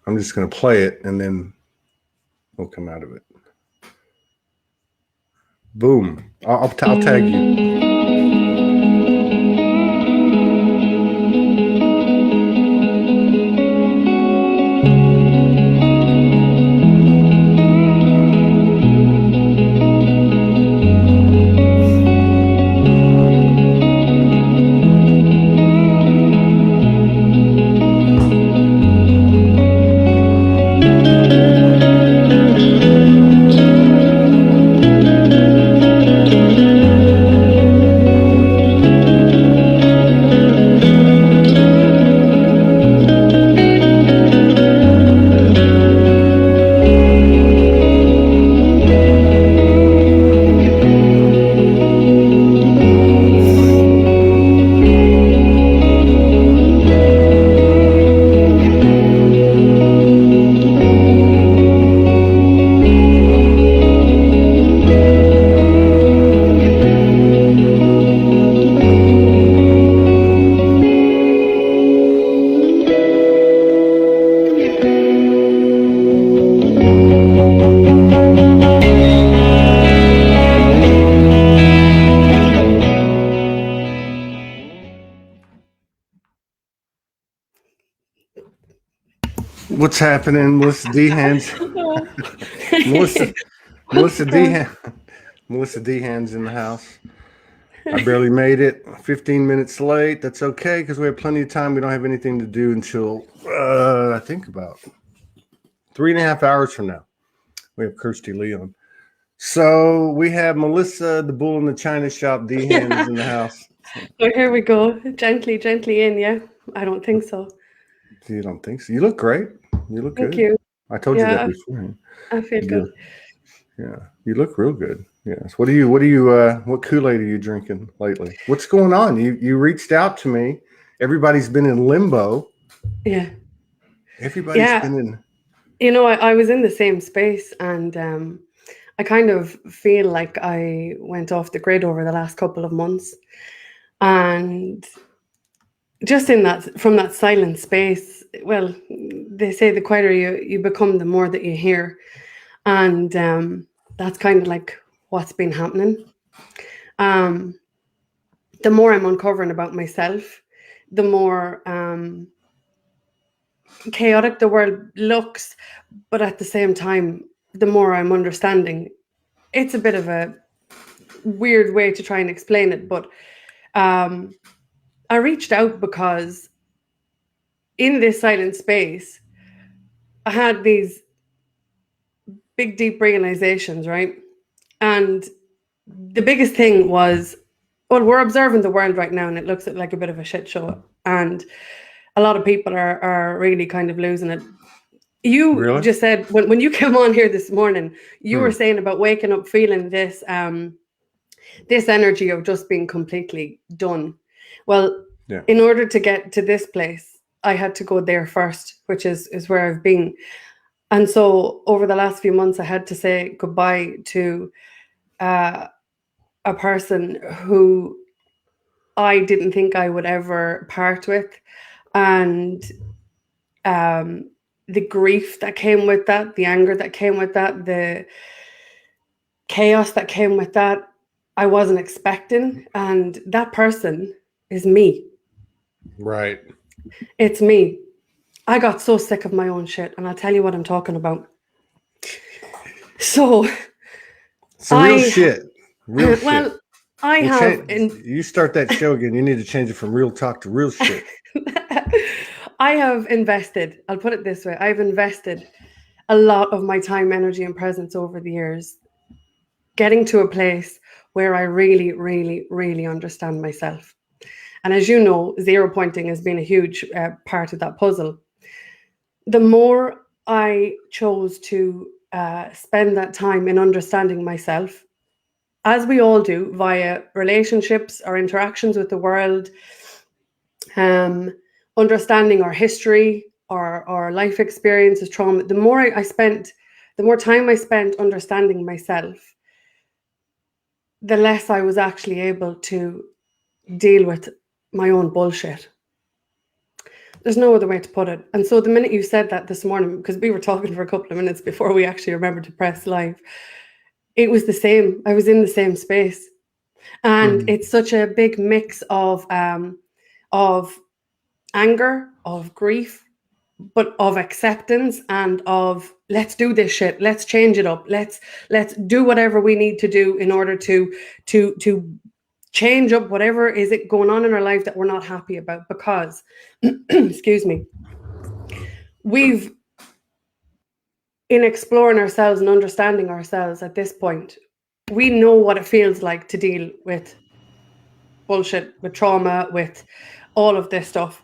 I'm just going to play it and then we'll come out of it. Boom. I'll tag you. What's happening, Melissa Deehan's? Melissa, Melissa Deehan, Melissa Deehan's in the house. I barely made it. 15 minutes late. That's okay because we have plenty of time. We don't have anything to do until I think about 3.5 hours from now. We have Kirsty Lee on. So we have Melissa, the bull in the china shop. Deehan's in the house. Oh, here we go. Gently in. Yeah, I don't think so. You don't think so? You look great. You look good. Thank you. I told you that before. I feel good. Yeah, you look real good. Yes. What Kool-Aid are you drinking lately? What's going on? You reached out to me. Everybody's been in limbo. Yeah. Everybody's been in. You know, I was in the same space, and I kind of feel like I went off the grid over the last couple of months, and just from that silent space. Well, they say the quieter you become, the more that you hear, and that's kind of like what's been happening. The more I'm uncovering about myself, the more chaotic the world looks, but at the same time, the more I'm understanding. It's a bit of a weird way to try and explain it, but I reached out because in this silent space, I had these big, deep realizations, right? And the biggest thing was, well, we're observing the world right now and it looks like a bit of a shit show. And a lot of people are really kind of losing it. You just said, when you came on here this morning, you were saying about waking up feeling this this energy of just being completely done. Well, in order to get to this place, I had to go there first, which is where I've been. And so over the last few months, I had to say goodbye to a person who I didn't think I would ever part with. And the grief that came with that, the anger that came with that, the chaos that came with that, I wasn't expecting. And that person is me. Right. It's me. I got so sick of my own shit, and I'll tell you what I'm talking about. So real shit. Real shit. Well, you start that show again. You need to change it from real talk to real shit. I have invested, I'll put it this way, I've invested a lot of my time, energy, and presence over the years getting to a place where I really, really, really understand myself. And as you know, zero pointing has been a huge part of that puzzle. The more I chose to spend that time in understanding myself, as we all do, via relationships or interactions with the world, understanding our history, our life experiences, trauma, the more time I spent understanding myself, the less I was actually able to deal with my own bullshit. There's no other way to put it. And so the minute you said that this morning, because we were talking for a couple of minutes before we actually remembered to press live, it was the same. I was in the same space. And it's such a big mix of anger, of grief, but of acceptance and of let's do this shit, let's change it up, let's do whatever we need to do in order to change up whatever is it going on in our life that we're not happy about. Because excuse me, we've, in exploring ourselves and understanding ourselves at this point, we know what it feels like to deal with bullshit, with trauma, with all of this stuff.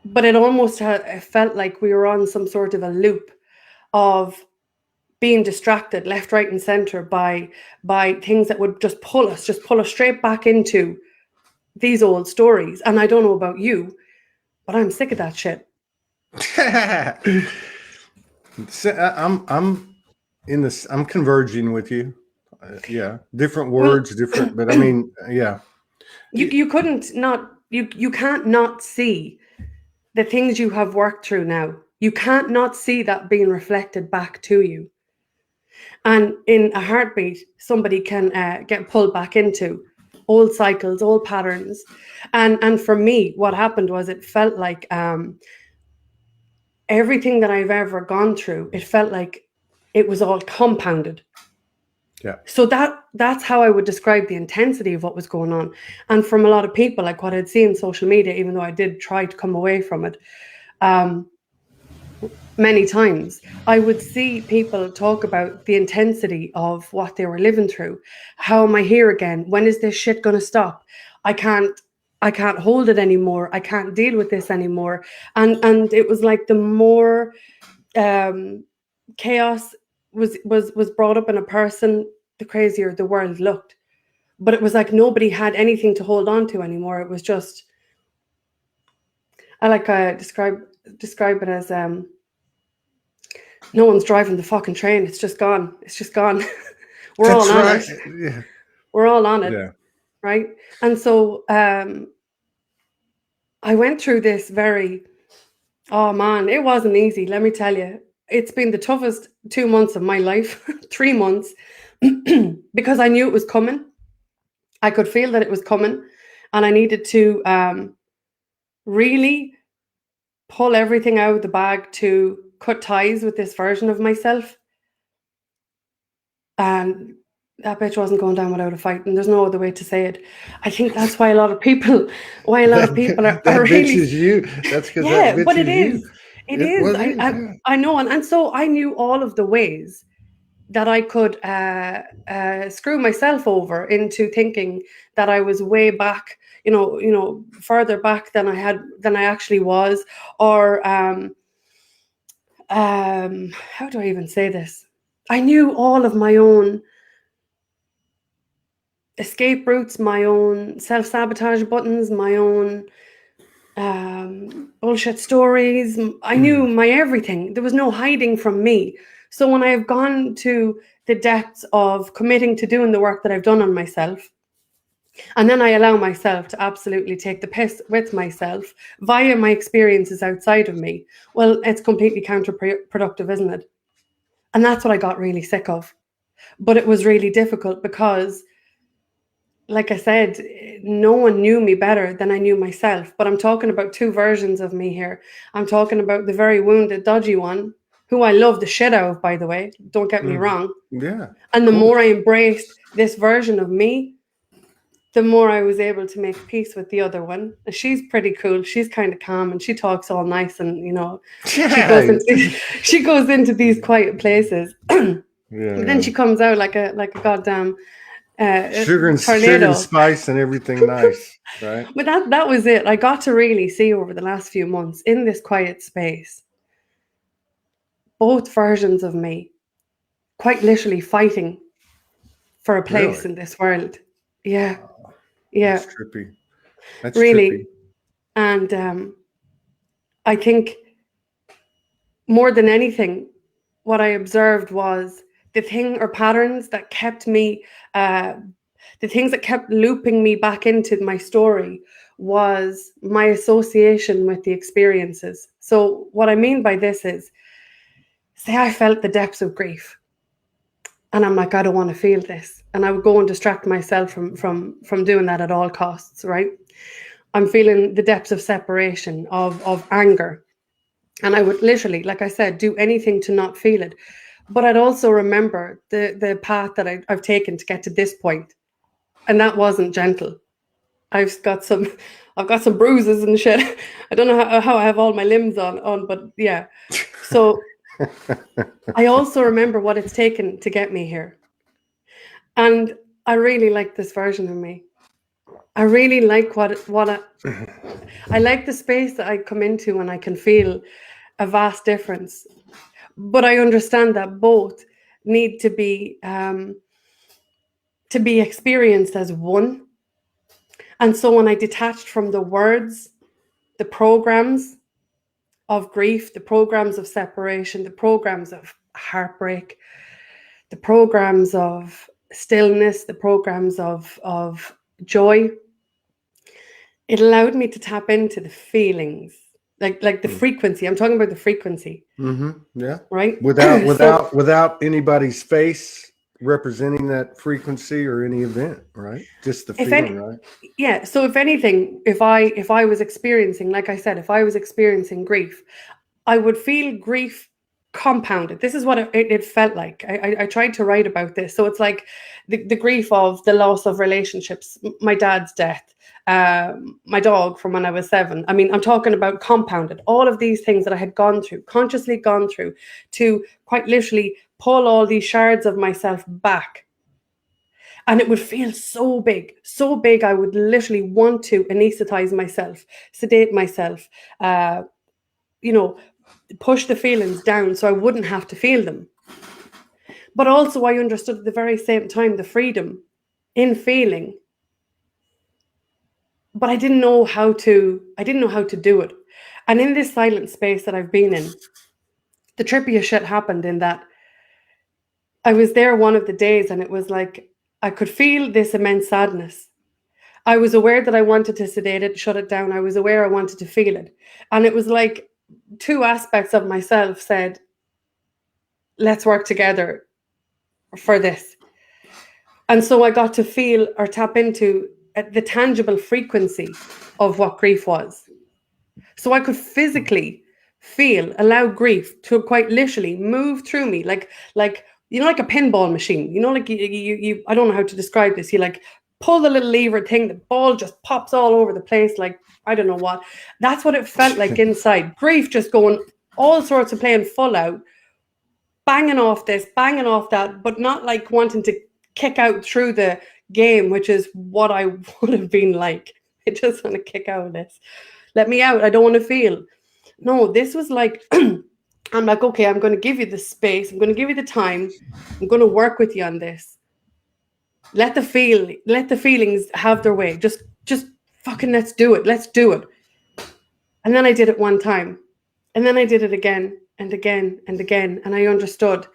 But it almost it felt like we were on some sort of a loop of being distracted left, right, and center by things that would just pull us straight back into these old stories. And I don't know about you, but I'm sick of that shit. So, I'm in this. I'm converging with you. Yeah, different words, different. But I mean, yeah. You couldn't not. You can't not see the things you have worked through now. You can't not see that being reflected back to you. And in a heartbeat, somebody can get pulled back into old cycles, old patterns. And for me, what happened was it felt like everything that I've ever gone through, it felt like it was all compounded. Yeah. So that's how I would describe the intensity of what was going on. And from a lot of people, like what I'd seen in social media, even though I did try to come away from it, many times, I would see people talk about the intensity of what they were living through. How am I here again? When is this shit going to stop? I can't hold it anymore. I can't deal with this anymore. And it was like the more chaos was brought up in a person, the crazier the world looked. But it was like nobody had anything to hold on to anymore. It was just, I like describe it as no one's driving the fucking train. It's just gone. It's just gone. We're That's all on right. it. Yeah. We're all on it. Yeah. Right. And so I went through this very, oh man, it wasn't easy. Let me tell you, it's been the toughest 2 months of my life, 3 months, because I knew it was coming. I could feel that it was coming, and I needed to really pull everything out of the bag to cut ties with this version of myself. And that bitch wasn't going down without a fight, and there's no other way to say it. I think that's why a lot of people are that really. Bitch is you. That's because yeah, that bitch but is it is. you. It is. I know, and so I knew all of the ways that I could screw myself over into thinking that I was way back, further back than I actually was, or how do I even say this? I knew all of my own escape routes, my own self-sabotage buttons, my own bullshit stories. I knew my everything. There was no hiding from me. So when I have gone to the depths of committing to doing the work that I've done on myself, and then I allow myself to absolutely take the piss with myself via my experiences outside of me, well, it's completely counterproductive, isn't it? And that's what I got really sick of. But it was really difficult because, like I said, no one knew me better than I knew myself. But I'm talking about two versions of me here. I'm talking about the very wounded, dodgy one, who I love the shit out of, by the way. Don't get me wrong. Yeah. And the more I embraced this version of me, the more I was able to make peace with the other one. She's pretty cool. She's kind of calm, and she talks all nice, and she goes into these quiet places. But then she comes out like a goddamn sugar and spice and everything nice, right? But that was it. I got to really see over the last few months in this quiet space both versions of me quite literally fighting for a place in this world. Yeah. Yeah. That's trippy. That's really trippy. And I think more than anything, what I observed was the thing or patterns that kept me the things that kept looping me back into my story was my association with the experiences. So what I mean by this is, say I felt the depths of grief, and I'm like, I don't want to feel this, and I would go and distract myself from doing that at all costs, right? I'm feeling the depths of separation, of anger, and I would literally, like I said, do anything to not feel it. But I'd also remember the path that I've taken to get to this point, and that wasn't gentle. I've got some bruises and shit. I don't know how I have all my limbs on, but yeah. So I also remember what it's taken to get me here. And I really like this version of me. I really like I like the space that I come into and I can feel a vast difference. But I understand that both need to be experienced as one. And so when I detached from the words, the programs of grief, the programs of separation, the programs of heartbreak, the programs of stillness, the programs of joy, it allowed me to tap into the feelings, like the frequency. I'm talking about the frequency. Yeah. Right. Without anybody's face representing that frequency or any event, right? Just the feeling, right? Yeah. So if anything, if I was experiencing, like I said, if I was experiencing grief, I would feel grief compounded. This is what it felt like. I tried to write about this. So it's like the grief of the loss of relationships, my dad's death, my dog from when I was 7. I mean, I'm talking about compounded. All of these things that I had gone through, consciously gone through, to quite literally pull all these shards of myself back. And it would feel so big, so big. I would literally want to anesthetize myself, sedate myself, push the feelings down so I wouldn't have to feel them. But also I understood at the very same time the freedom in feeling. But I didn't know how to do it. And in this silent space that I've been in, the trippiest shit happened in that I was there one of the days and it was like I could feel this immense sadness. I was aware that I wanted to sedate it, shut it down. I was aware I wanted to feel it. And it was like 2 aspects of myself said, let's work together for this. And so I got to feel or tap into the tangible frequency of what grief was. So I could physically allow grief to quite literally move through me like like a pinball machine. Like you I don't know how to describe this. You like pull the little lever thing, the ball just pops all over the place, like I don't know what. That's what it felt like inside. Grief just going all sorts of playing full out, banging off this, banging off that, but not like wanting to kick out through the game, which is what I would have been like. I just want to kick out of this. Let me out. I don't want to feel. No, this was like, I'm like, okay, I'm going to give you the space. I'm going to give you the time. I'm going to work with you on this. Let the feelings have their way. Just fucking let's do it. Let's do it. And then I did it one time. And then I did it again and again and again. And I understood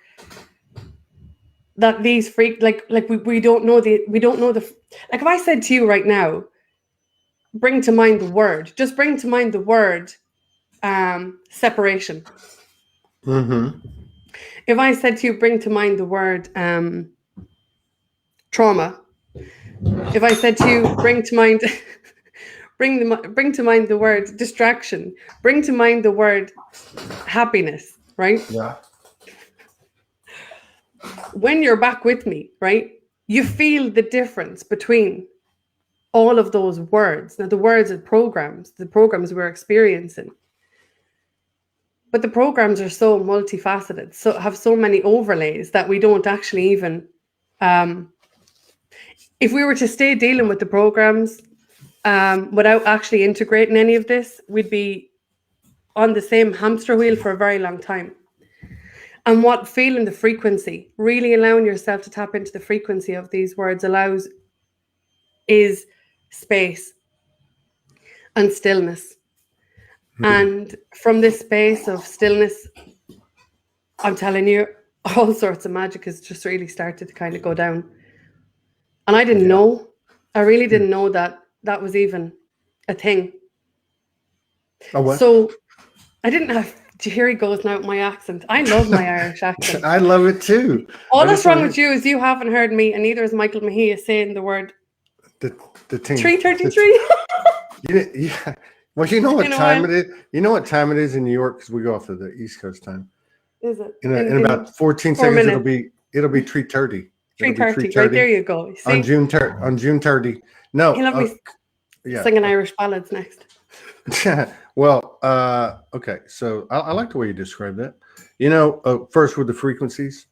that these we don't know the like if I said to you right now, bring to mind the word, just bring to mind the word separation. If I said to you, bring to mind the word trauma. If I said to you, bring to mind bring to mind the word distraction, bring to mind the word happiness, right? Yeah. When you're back with me, right, you feel the difference between all of those words. Now, the words are the programs we're experiencing. But the programs are so multifaceted, so have so many overlays that we don't actually even, if we were to stay dealing with the programs without actually integrating any of this, we'd be on the same hamster wheel for a very long time. And what feeling the frequency, really allowing yourself to tap into the frequency of these words allows is space and stillness. And from this space of stillness, I'm telling you, all sorts of magic has just really started to kind of go down. And I didn't know. I really didn't know that was even a thing. Oh, what? So I didn't have. Here he goes now with my accent. I love my Irish accent. I love it too. All that's wrong with you is you haven't heard me, and neither is Michael Mahia saying the word the team 3:33. Yeah. Well, you know what time it is? You know what time it is in New York? Because we go off of the East Coast time. Is it? In about 14 seconds, minutes. it'll be 3:30. 3:30. Right there you go. See? On June 30. No. He'll have me singing Irish ballads next. Well, okay. So I like the way you describe that. You know, first with the frequencies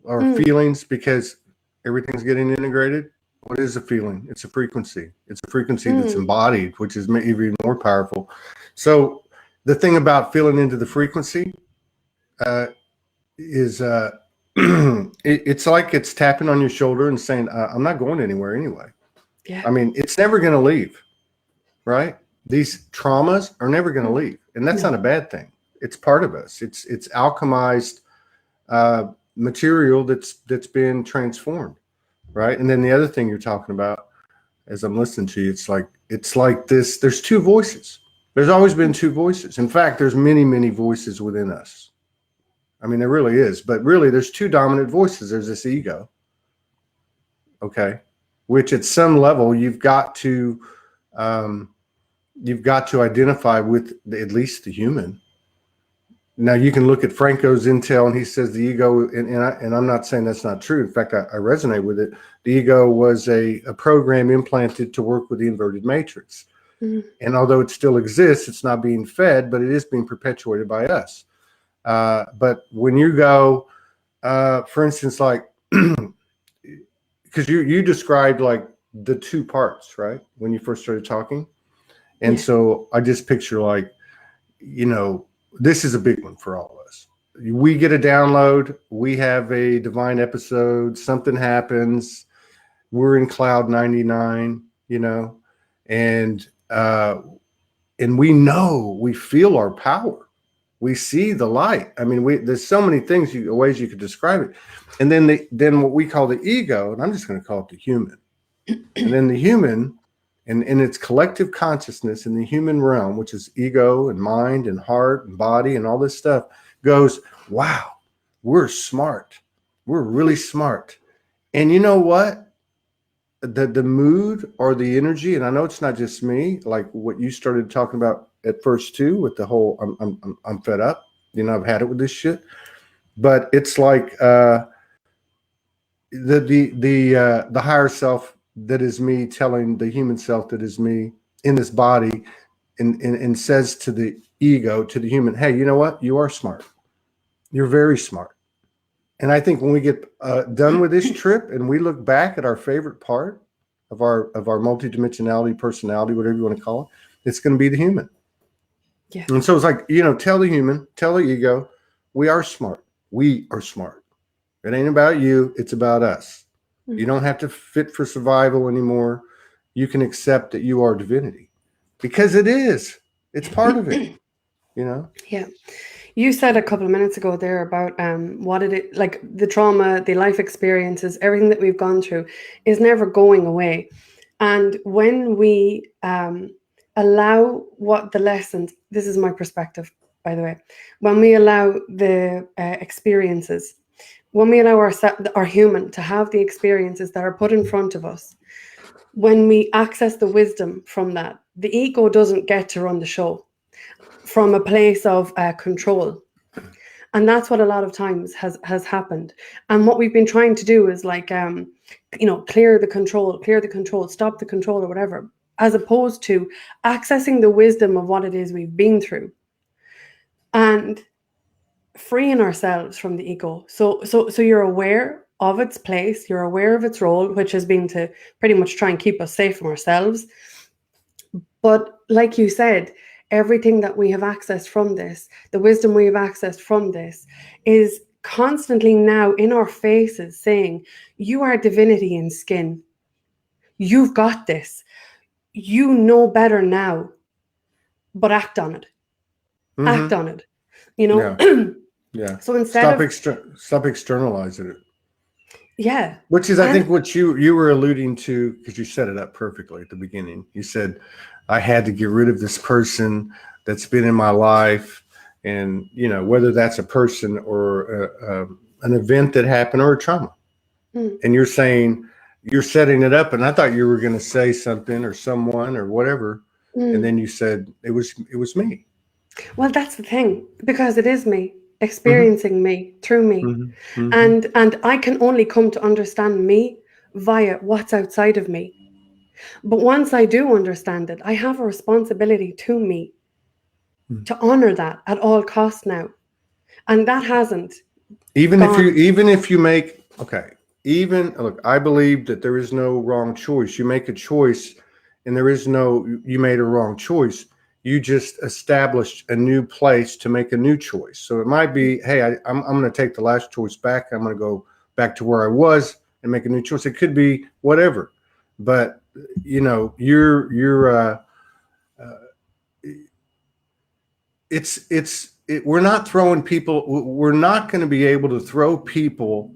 or feelings, because everything's getting integrated. What is a feeling? It's a frequency. It's a frequency that's embodied, which is even more powerful. So the thing about feeling into the frequency is it's like it's tapping on your shoulder and saying, I'm not going anywhere anyway. Yeah. I mean, it's never going to leave, right? These traumas are never going to leave. And that's not a bad thing. It's part of us. It's alchemized material that's been transformed. Right. And then the other thing you're talking about, as I'm listening to you, it's like this. There's two voices. There's always been two voices. In fact, there's many, many voices within us. I mean, there really is. But really, there's two dominant voices. There's this ego. OK, which at some level you've got to identify with at least the human. Now, you can look at Franco's intel, and he says the ego, and I'm not saying that's not true. In fact, I resonate with it. The ego was a program implanted to work with the inverted matrix. Mm-hmm. And although it still exists, it's not being fed, but it is being perpetuated by us. But when you go, for instance, like, because you described like the two parts, right, when you first started talking. And so I just picture like, you know, this is a big one for all of us. We get a download. We have a divine episode. Something happens. We're in cloud 99, you know, and we know, we feel our power. We see the light. I mean, there's so many ways you could describe it. And then what we call the ego, and I'm just going to call it the human. And then the human, and in its collective consciousness in the human realm, which is ego and mind and heart and body and all this stuff, goes, wow, we're smart. We're really smart. And you know what? The mood or the energy, and I know it's not just me, like what you started talking about at first too, with the whole I'm fed up. You know, I've had it with this shit. But it's like the higher self that is me telling the human self that is me in this body and says to the ego, to the human, hey, you know what? You are smart. You're very smart. And I think when we get done with this trip and we look back at our favorite part of our multidimensionality, personality, whatever you want to call it, it's going to be the human. Yeah. And so it's like, you know, tell the human, tell the ego, we are smart. We are smart. It ain't about you. It's about us. You don't have to fit for survival anymore. You can accept that you are divinity because it is. It's part of it, you know? Yeah. You said a couple of minutes ago there about what it is, like the trauma, the life experiences, everything that we've gone through is never going away. And when we allow what the lessons, this is my perspective, by the way, when we allow the experiences, when we allow our human to have the experiences that are put in front of us, when we access the wisdom from that, the ego doesn't get to run the show from a place of control. And that's what a lot of times has happened. And what we've been trying to do is like, you know, clear the control, stop the control or whatever, as opposed to accessing the wisdom of what it is we've been through and freeing ourselves from the ego. So you're aware of its place, you're aware of its role, which has been to pretty much try and keep us safe from ourselves. But like you said, everything that we have accessed from this, the wisdom we have accessed from this, is constantly now in our faces saying, you are divinity in skin. You've got this. You know better now, but act on it. Mm-hmm. Act on it. You know? Yeah. So instead stop externalizing it. Yeah. Which is, I And think, what you were alluding to, because you set it up perfectly at the beginning. You said, I had to get rid of this person that's been in my life, and whether that's a person or an event that happened or a trauma. mm, And you're saying you're setting it up, and I thought you were going to say something or someone or whatever, and mm. then you said it was me. Well, that's the thing, because it is me Mm-hmm, experiencing me through me. mm-hmm, mm-hmm. And I can only come to understand me via what's outside of me. But once I do understand it, I have a responsibility to me to honor that at all costs now. And that hasn't gone. Even if you make okay, even look, I believe that there is no wrong choice. You make a choice, and there is no you made a wrong choice. You just established a new place to make a new choice. So it might be, hey, I'm going to take the last choice back. I'm going to go back to where I was and make a new choice. It could be whatever, but uh, we're not throwing people. We're not going to be able to throw people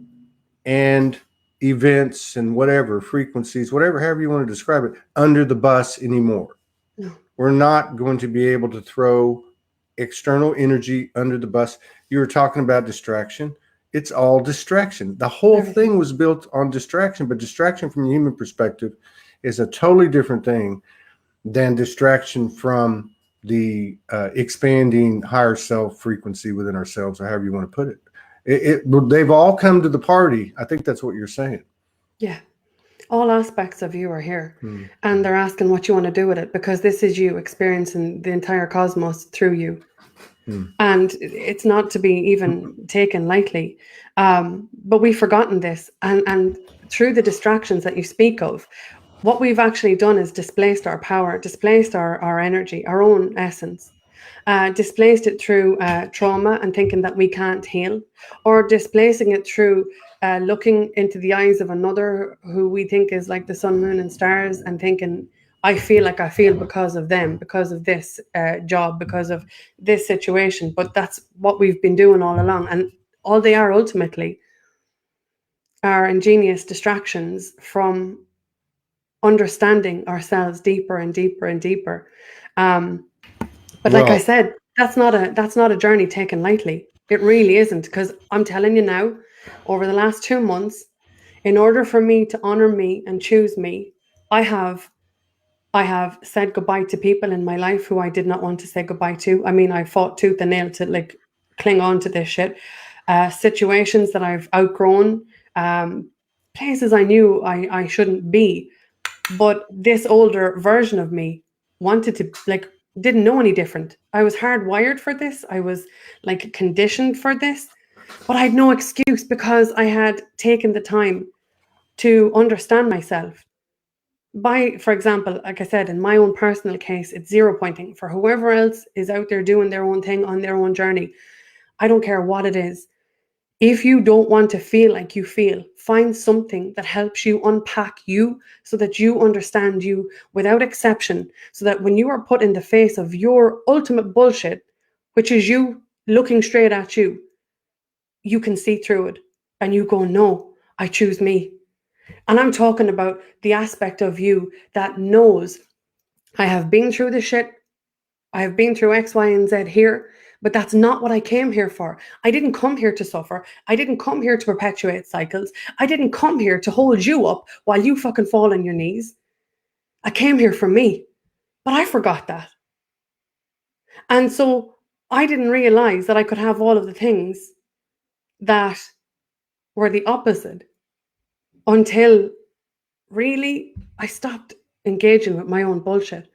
and events and whatever frequencies, whatever, however you want to describe it, under the bus anymore. No. We're not going to be able to throw external energy under the bus. You were talking about distraction. It's all distraction. The whole Everything. thing was built on distraction, but distraction from a human perspective is a totally different thing than distraction from the expanding higher self frequency within ourselves, or however you want to put it. They've all come to the party. I think that's what you're saying. Yeah. All aspects of you are here. Hmm. And they're asking what you want to do with it, because this is you experiencing the entire cosmos through you. Hmm. And it's not to be even taken lightly. But we've forgotten this. And through the distractions that you speak of, what we've actually done is displaced our power, displaced our energy, our own essence, displaced it through trauma and thinking that we can't heal, or displacing it through looking into the eyes of another who we think is like the sun, moon, and stars, and thinking, I feel like I feel because of them, because of this job, because of this situation. But that's what we've been doing all along. And all they are ultimately are ingenious distractions from understanding ourselves deeper and deeper and deeper. But like I Well, said, that's not a journey taken lightly. It really isn't, because I'm telling you now, over the last 2 months, in order for me to honor me and choose me, I have I have said goodbye to people in my life who I did not want to say goodbye to. I mean, I fought tooth and nail to like cling on to this shit. Situations that I've outgrown, places I knew I shouldn't be. But this older version of me wanted to, like, didn't know any different. I was hardwired for this. I was like conditioned for this, but I had no excuse because I had taken the time to understand myself. For example, like I said, in my own personal case, it's zero pointing. For whoever else is out there doing their own thing on their own journey, I don't care what it is. If you don't want to feel like you feel, find something that helps you unpack you so that you understand you without exception. So that when you are put in the face of your ultimate bullshit, which is you looking straight at you, you can see through it and you go, no, I choose me. And I'm talking about the aspect of you that knows, I have been through the shit. I have been through X, Y, and Z here, but that's not what I came here for. I didn't come here to suffer. I didn't come here to perpetuate cycles. I didn't come here to hold you up while you fucking fall on your knees. I came here for me, but I forgot that. And so I didn't realize that I could have all of the things that were the opposite until really I stopped engaging with my own bullshit.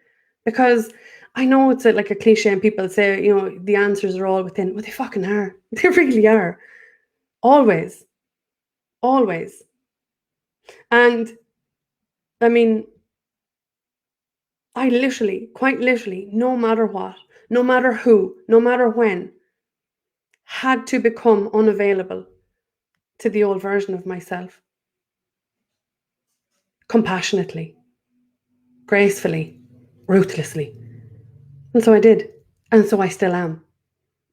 Because I know it's like a cliche and people say, the answers are all within. Well, they fucking are. They really are. Always. Always. And I mean, I literally, quite literally, no matter what, no matter who, no matter when, had to become unavailable to the old version of myself. Compassionately, gracefully, ruthlessly. And so I did. And so I still am.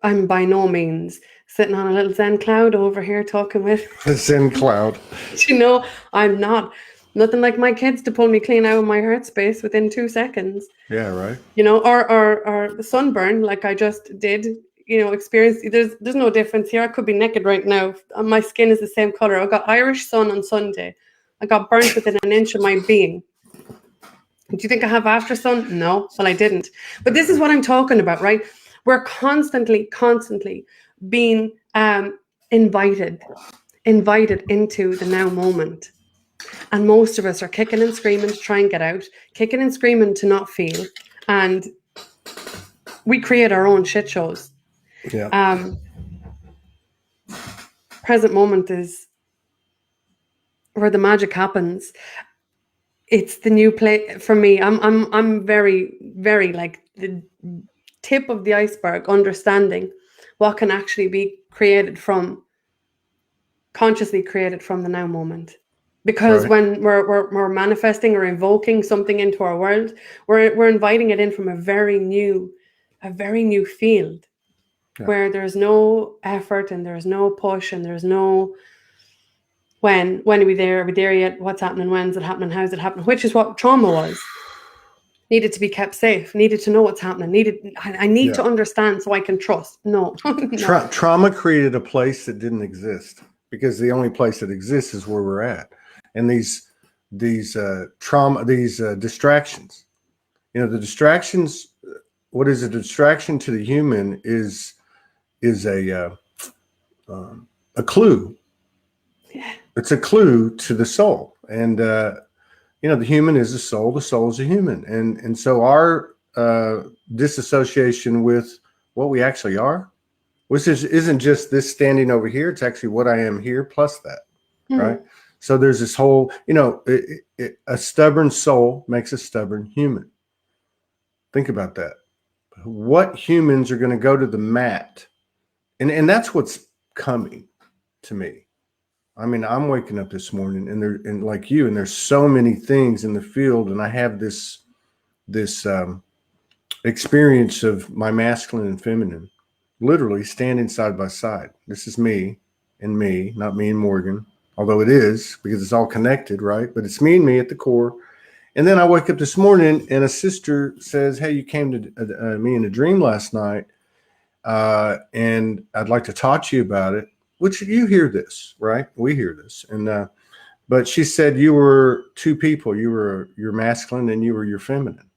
I'm by no means sitting on a little Zen cloud over here talking with. The Zen cloud. You know, I'm not. Nothing like my kids to pull me clean out of my heart space within 2 seconds. Yeah, right. You know, or the sunburn like I just did. You know, experience. There's no difference here. I could be naked right now. My skin is the same color. I got Irish sun on Sunday. I got burnt within an inch of my being. Do you think I have after sun? No, well, I didn't. But this is what I'm talking about, right? We're constantly being invited into the now moment. And most of us are kicking and screaming to try and get out, kicking and screaming to not feel. And we create our own shit shows. Yeah. Present moment is where the magic happens. It's the new play for me. I'm very, very like the tip of the iceberg, understanding what can actually be consciously created from the now moment. Because when we're manifesting or invoking something into our world, we're inviting it in from a very new field, where there's no effort and there's no push and there's no when are we there? Are we there yet? What's happening? When's it happening? How's it happening? Which is what trauma was. Needed to be kept safe. Needed to know what's happening. I need to understand so I can trust. No. No. Trauma created a place that didn't exist, because the only place that exists is where we're at. And these distractions. You know, the distractions. What is a distraction to the human is a clue. Yeah. It's a clue to the soul, and you know, the human is the soul is a human, and so our disassociation with what we actually are, which isn't just this standing over here. It's actually what I am here plus that, right? So there's this whole, you know, a stubborn soul makes a stubborn human. Think about that. What humans are going to go to the mat, and that's what's coming to me. I mean, I'm waking up this morning and like you, and there's so many things in the field, and I have this experience of my masculine and feminine literally standing side by side. This is me and me, not me and Morgan, although it is, because it's all connected, right? But it's me and me at the core. And then I wake up this morning and a sister says, "Hey, you came to me in a dream last night, and I'd like to talk to you about it." Which you hear this, right? We hear this. And but she said you were two people. You were your masculine and you were your feminine.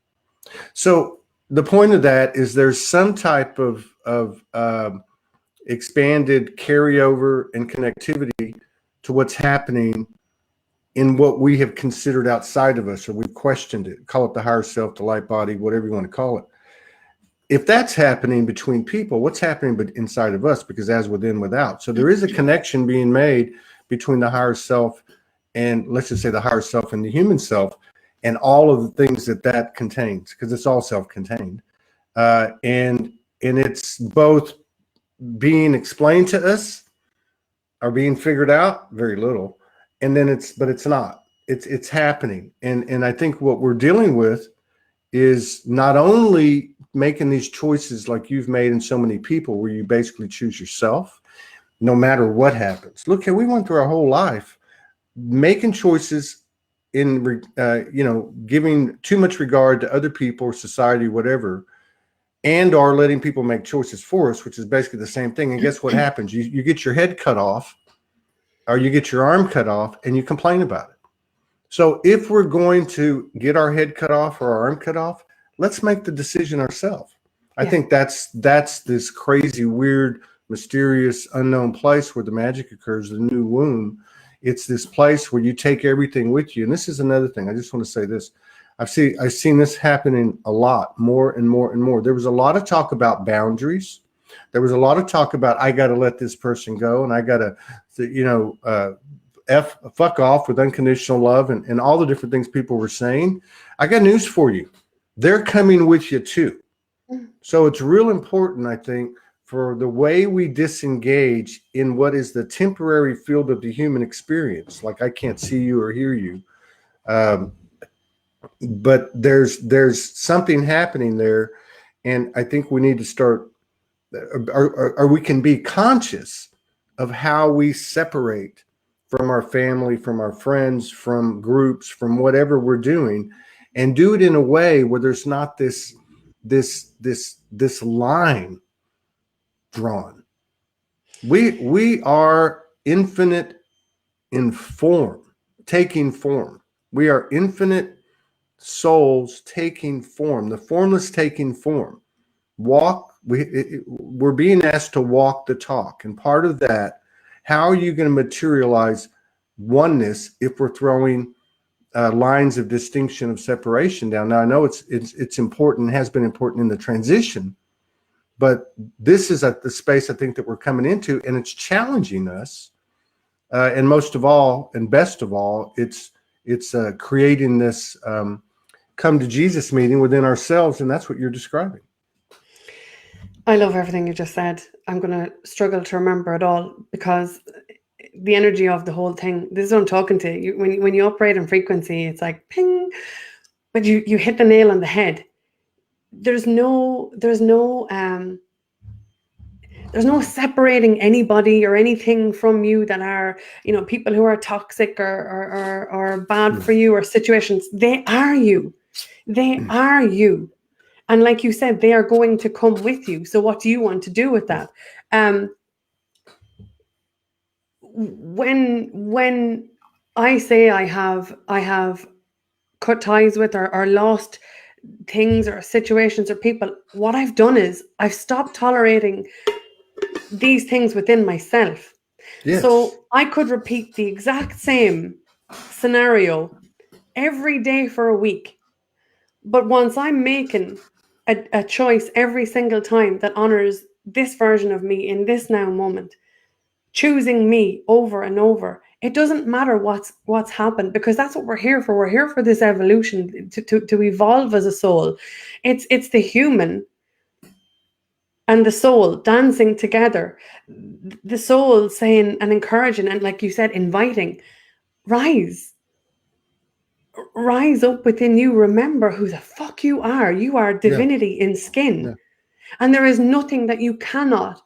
So the point of that is there's some type of expanded carryover and connectivity to what's happening in what we have considered outside of us, or we've questioned it. Call it the higher self, the light body, whatever you want to call it. If that's happening between people, what's happening but inside of us? Because as within, without. So there is a connection being made between the higher self and, let's just say, the higher self and the human self, and all of the things that contains, because it's all self-contained. And it's both being explained to us or being figured out, very little. And then it's not. It's happening. And I think what we're dealing with is not only making these choices like you've made in so many people, where you basically choose yourself no matter what happens. Look, we went through our whole life making choices in giving too much regard to other people or society, whatever, and or letting people make choices for us, which is basically the same thing. And guess what happens? You get your head cut off, or you get your arm cut off, and you complain about it. So if we're going to get our head cut off or our arm cut off, let's make the decision ourselves. I think that's this crazy, weird, mysterious, unknown place where the magic occurs, the new womb. It's this place where you take everything with you. And this is another thing. I just want to say this. I've seen this happening a lot, more and more and more. There was a lot of talk about boundaries. There was a lot of talk about, I got to let this person go, and I got to, fuck off with unconditional love, and all the different things people were saying. I got news for you. They're coming with you too. So it's real important, I think, for the way we disengage in what is the temporary field of the human experience. Like, I can't see you or hear you. But there's something happening there. And I think we need to start or we can be conscious of how we separate from our family, from our friends, from groups, from whatever we're doing, and do it in a way where there's not this line drawn. We are infinite in form, taking form. We are infinite souls taking form, the formless taking form. We're being asked to walk the talk, and part of that, how are you going to materialize oneness if we're throwing lines of distinction, of separation down? Now I know it's important, has been important in the transition, but this is the space I think that we're coming into, and it's challenging us. And most of all, and best of all, it's creating this come to Jesus meeting within ourselves, and that's what you're describing. I love everything you just said. I'm going to struggle to remember it all because the energy of the whole thing, this is what I'm talking to you. When you operate in frequency, it's like ping, but you hit the nail on the head. There's no separating anybody or anything from you that are, people who are toxic or bad for you, or situations. They are you. They are you. And like you said, they are going to come with you. So what do you want to do with that? When I say I have cut ties with or lost things or situations or people, what I've done is I've stopped tolerating these things within myself. Yes. So I could repeat the exact same scenario every day for a week. But once I'm making a choice every single time that honors this version of me in this now moment, choosing me over and over, it doesn't matter what's happened, because that's what we're here for. We're here for this evolution, to evolve as a soul. It's the human and the soul dancing together, the soul saying and encouraging, and like you said, inviting, rise up within you. Remember who the fuck you are. You are divinity in skin. Yeah. And there is nothing that you cannot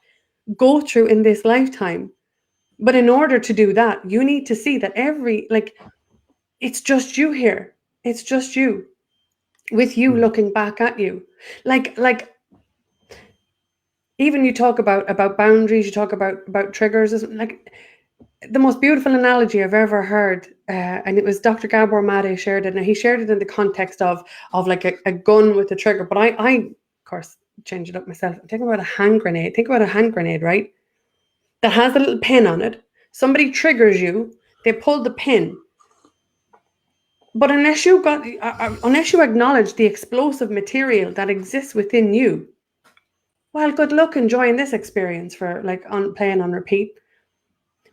go through in this lifetime. But in order to do that, you need to see that it's just you here. It's just you, with you looking back at you. Like even you talk about boundaries, you talk about triggers, like the most beautiful analogy I've ever heard, and it was Dr. Gabor Mate shared it, and he shared it in the context of like a gun with a trigger. But I of course change it up myself. Think about a hand grenade. Think about a hand grenade, right? That has a little pin on it. Somebody triggers you, they pull the pin. But unless you acknowledge the explosive material that exists within you, well, good luck enjoying this experience for playing on repeat.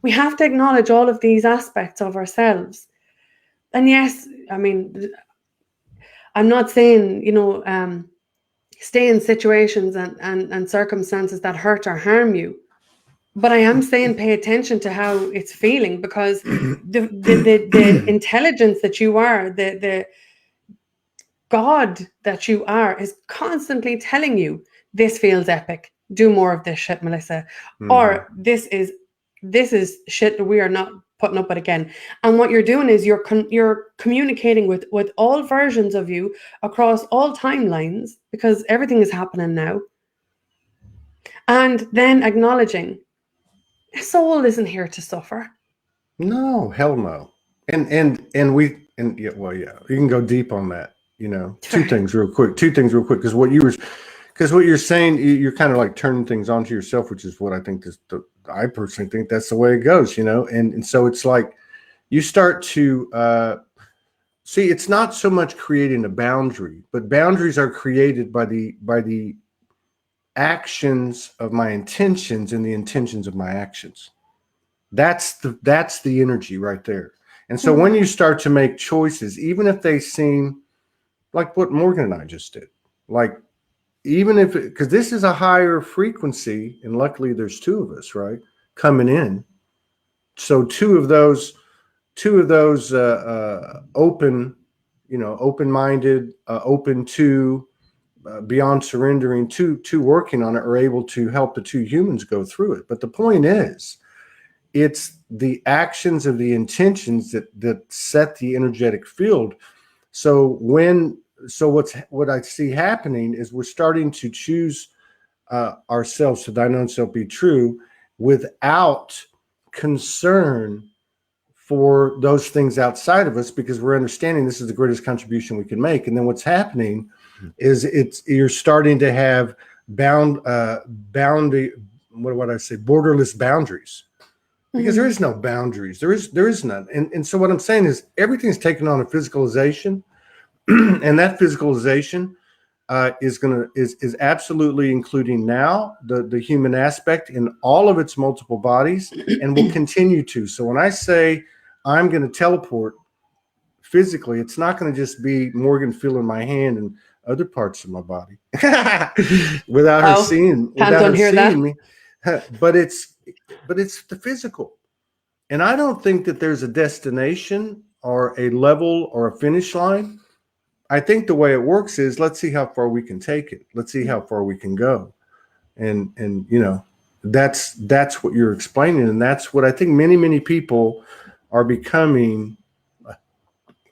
We have to acknowledge all of these aspects of ourselves. And yes, I mean, I'm not saying, stay in situations and circumstances that hurt or harm you. But I am saying pay attention to how it's feeling, because the intelligence that you are, the God that you are, is constantly telling you, this feels epic. Do more of this shit, Melissa. Mm-hmm. Or this is shit that we are not putting up with again. And what you're doing is you're communicating with all versions of you across all timelines, because everything is happening now. And then acknowledging, soul isn't here to suffer. No, hell no. And yeah, well, yeah, you can go deep on that. Two things real quick, because what you're saying, you're kind of like turning things onto yourself, which is what I think I personally think that's the way it goes, and so it's like you start to see, it's not so much creating a boundary, but boundaries are created by the actions of my intentions and the intentions of my actions. That's the energy right there. And so when you start to make choices, even if they seem like what Morgan and I just did, like, even if, because this is a higher frequency, and luckily there's two of us, right, coming in. So two of those open, open-minded, open to, beyond surrendering to working on it are able to help the two humans go through it. But the point is, it's the actions of the intentions that set the energetic field. So what I see happening is we're starting to choose ourselves to thine own self be true without concern for those things outside of us, because we're understanding this is the greatest contribution we can make. And then what's happening is you're starting to have borderless boundaries, because there is no boundaries. There is none. And so what I'm saying is everything's taken on a physicalization, and that physicalization is absolutely including now the human aspect in all of its multiple bodies, and will continue to. So when I say I'm going to teleport physically, it's not going to just be Morgan feeling my hand and other parts of my body without her seeing me. But it's the physical. And I don't think that there's a destination or a level or a finish line. I think the way it works is, let's see how far we can take it. Let's see how far we can go. And that's what you're explaining. And that's what I think many people are becoming,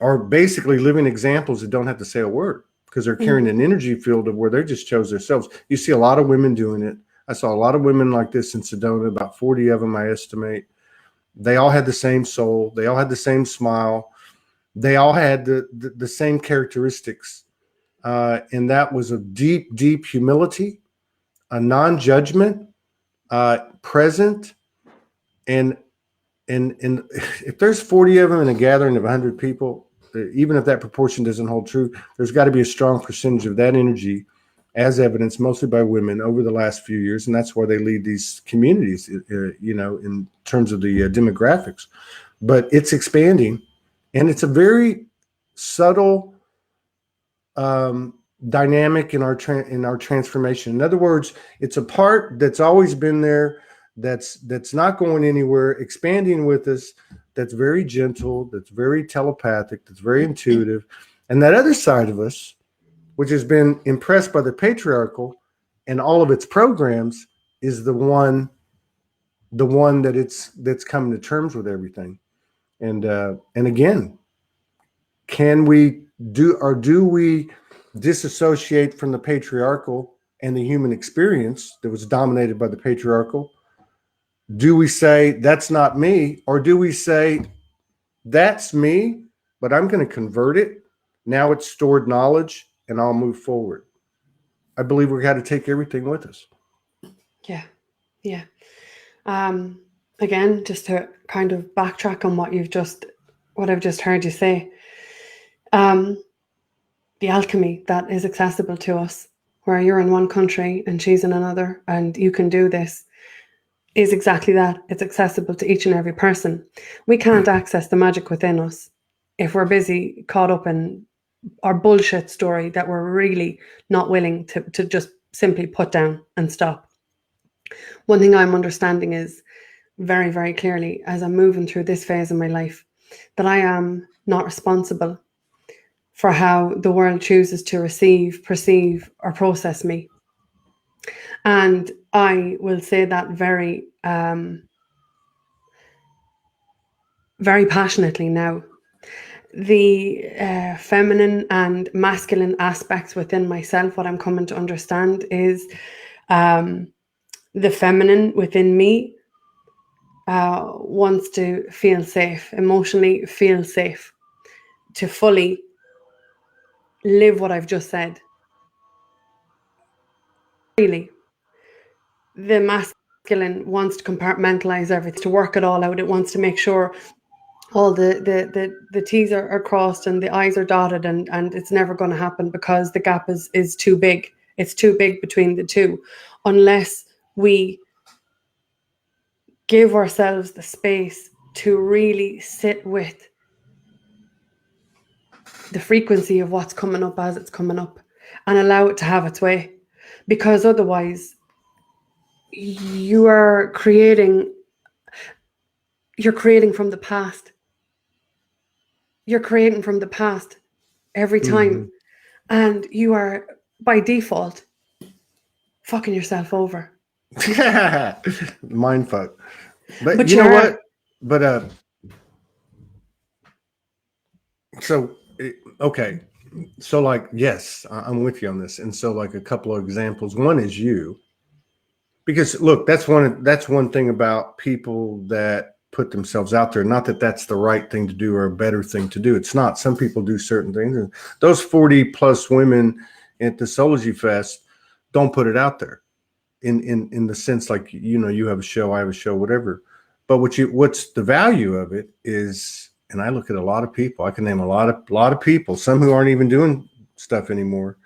are basically living examples that don't have to say a word, because they're carrying an energy field of where they just chose themselves. You see a lot of women doing it. I saw a lot of women like this in Sedona, about 40 of them, I estimate. They all had the same soul. They all had the same smile. They all had the same characteristics. And that was a deep humility, a non-judgment, present. And if there's 40 of them in a gathering of 100 people, even if that proportion doesn't hold true, there's got to be a strong percentage of that energy, as evidenced mostly by women over the last few years. And that's why they lead these communities, in terms of the demographics. But it's expanding, and it's a very subtle dynamic in our transformation. In other words, it's a part that's always been there, that's not going anywhere, expanding with us, that's very gentle, that's very telepathic, that's very intuitive. And that other side of us, which has been impressed by the patriarchal and all of its programs, is the one that's coming to terms with everything. And again, do we disassociate from the patriarchal and the human experience that was dominated by the patriarchal? Do we say that's not me, or do we say that's me, but I'm going to convert it? Now it's stored knowledge, and I'll move forward. I believe we've got to take everything with us. Yeah. Again, just to kind of backtrack on what I've just heard you say, the alchemy that is accessible to us, where you're in one country and she's in another, and you can do this, is exactly that. It's accessible to each and every person. We can't access the magic within us if we're busy caught up in our bullshit story that we're really not willing to just simply put down and stop. One thing I'm understanding is very, very clearly, as I'm moving through this phase of my life, that I am not responsible for how the world chooses to receive, perceive, or process me. And I will say that very, very passionately now. The feminine and masculine aspects within myself, what I'm coming to understand is the feminine within me wants to feel safe, emotionally feel safe, to fully live what I've just said. Really, the masculine wants to compartmentalize everything, to work it all out. It wants to make sure all the T's are crossed and the I's are dotted, and it's never going to happen because the gap is too big. It's too big between the two, unless we give ourselves the space to really sit with the frequency of what's coming up as it's coming up, and allow it to have its way. Because otherwise, you're creating from the past. You're creating from the past every time. And you are by default, fucking yourself over. Mind fuck. But But you you know are. what? But so okay. So like, yes, I'm with you on this. And so like a couple of examples. One is you. Because look, that's one thing about people that put themselves out there. Not that that's the right thing to do or a better thing to do. It's not. Some people do certain things. And those 40 plus women at the Soulspeaks Fest don't put it out there in the sense like, you know, you have a show, I have a show, whatever. But what's the value of it is, and I look at a lot of people. I can name a lot of people, some who aren't even doing stuff anymore,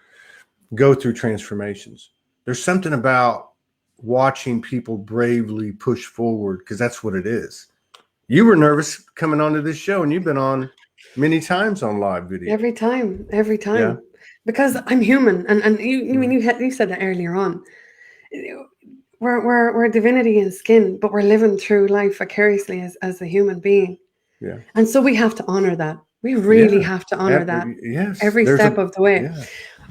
go through transformations. There's something about watching people bravely push forward, because that's what it is. You were nervous coming onto this show, and you've been on many times on live video. Every time. Yeah. Because I'm human, and you said that earlier on. We're divinity in skin, but we're living through life vicariously as a human being. Yeah. And so we have to honor that. We really have to honor that Yes. every step of the way. Yeah.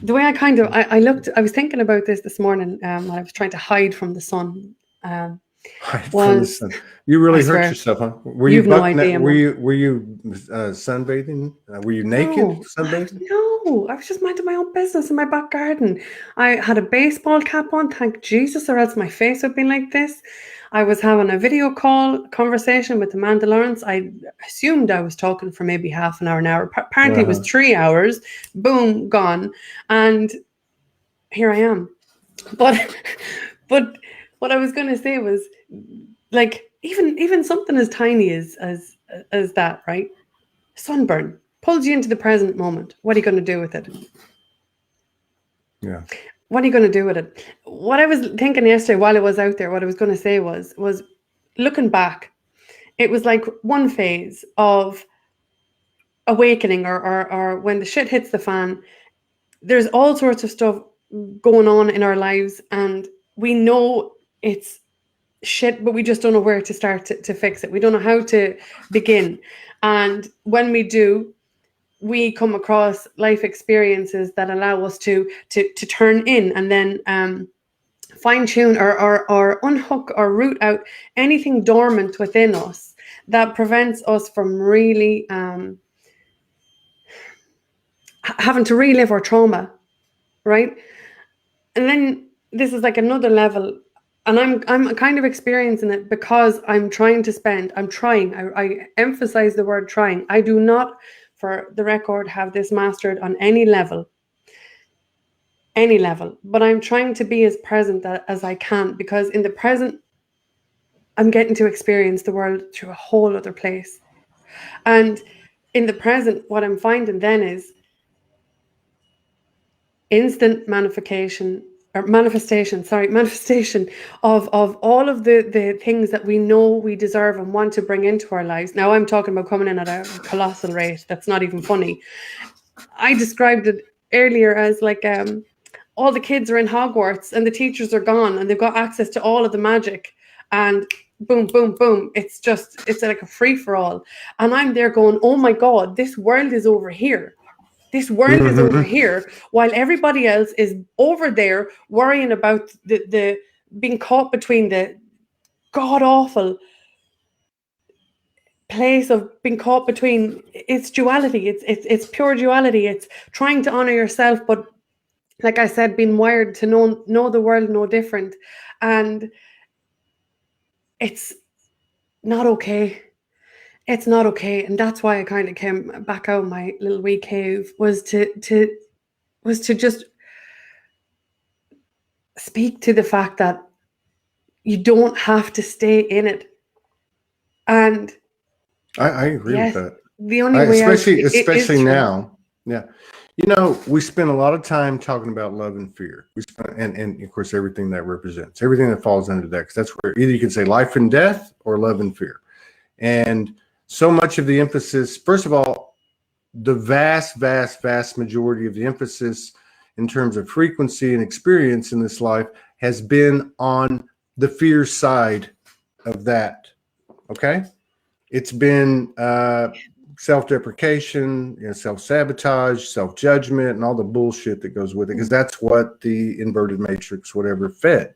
The way I was thinking about this morning when I was trying to hide from the sun. You really I hurt swear, yourself, huh? Were you've you no idea, were man. you sunbathing? Were you naked sunbathing? No, I was just minding my own business in my back garden. I had a baseball cap on, thank Jesus, or else my face would be like this. I was having a video call conversation with Amanda Lawrence. I assumed I was talking for maybe half an hour. Apparently it was 3 hours. Boom, gone. And here I am. But what I was going to say was, like, even something as tiny as that, right? Sunburn pulls you into the present moment. What are you going to do with it? Yeah. What are you going to do with it? What I was thinking yesterday while I was out there, what I was going to say was looking back, it was like one phase of awakening, or when the shit hits the fan. There's all sorts of stuff going on in our lives, and we know it's shit, but we just don't know where to start to fix it. We don't know how to begin. And when we do, we come across life experiences that allow us to turn in, and then fine tune or unhook or root out anything dormant within us that prevents us from really having to relive our trauma, right? And then this is like another level, and I'm kind of experiencing it because I'm trying. I emphasize the word trying. I do not, for the record, have this mastered on any level, but I'm trying to be as present as I can, because in the present, I'm getting to experience the world through a whole other place. And in the present, what I'm finding then is instant manifestation of all of the things that we know we deserve and want to bring into our lives. Now I'm talking about coming in at a colossal rate. That's not even funny. I described it earlier as like all the kids are in Hogwarts and the teachers are gone and they've got access to all of the magic, and boom, boom, boom. It's like a free-for-all. And I'm there going, oh my God, this world is over here. This world is over here, while everybody else is over there worrying about the being caught between the god-awful place of being caught between its duality. It's pure duality. It's trying to honor yourself, but like I said, being wired to know the world no different. And it's not okay. It's not okay. And that's why I kind of came back out of my little wee cave, was to just speak to the fact that you don't have to stay in it. And I agree with that. The only way especially now. Yeah. You know, we spend a lot of time talking about love and fear. And of course, everything that represents, everything that falls under that, because that's where either you can say life and death or love and fear. And so much of the emphasis, first of all, the vast majority of the emphasis in terms of frequency and experience in this life has been on the fear side of that. Okay. It's been self-deprecation, self-sabotage, self-judgment, and all the bullshit that goes with it, because that's what the inverted matrix, whatever, fed,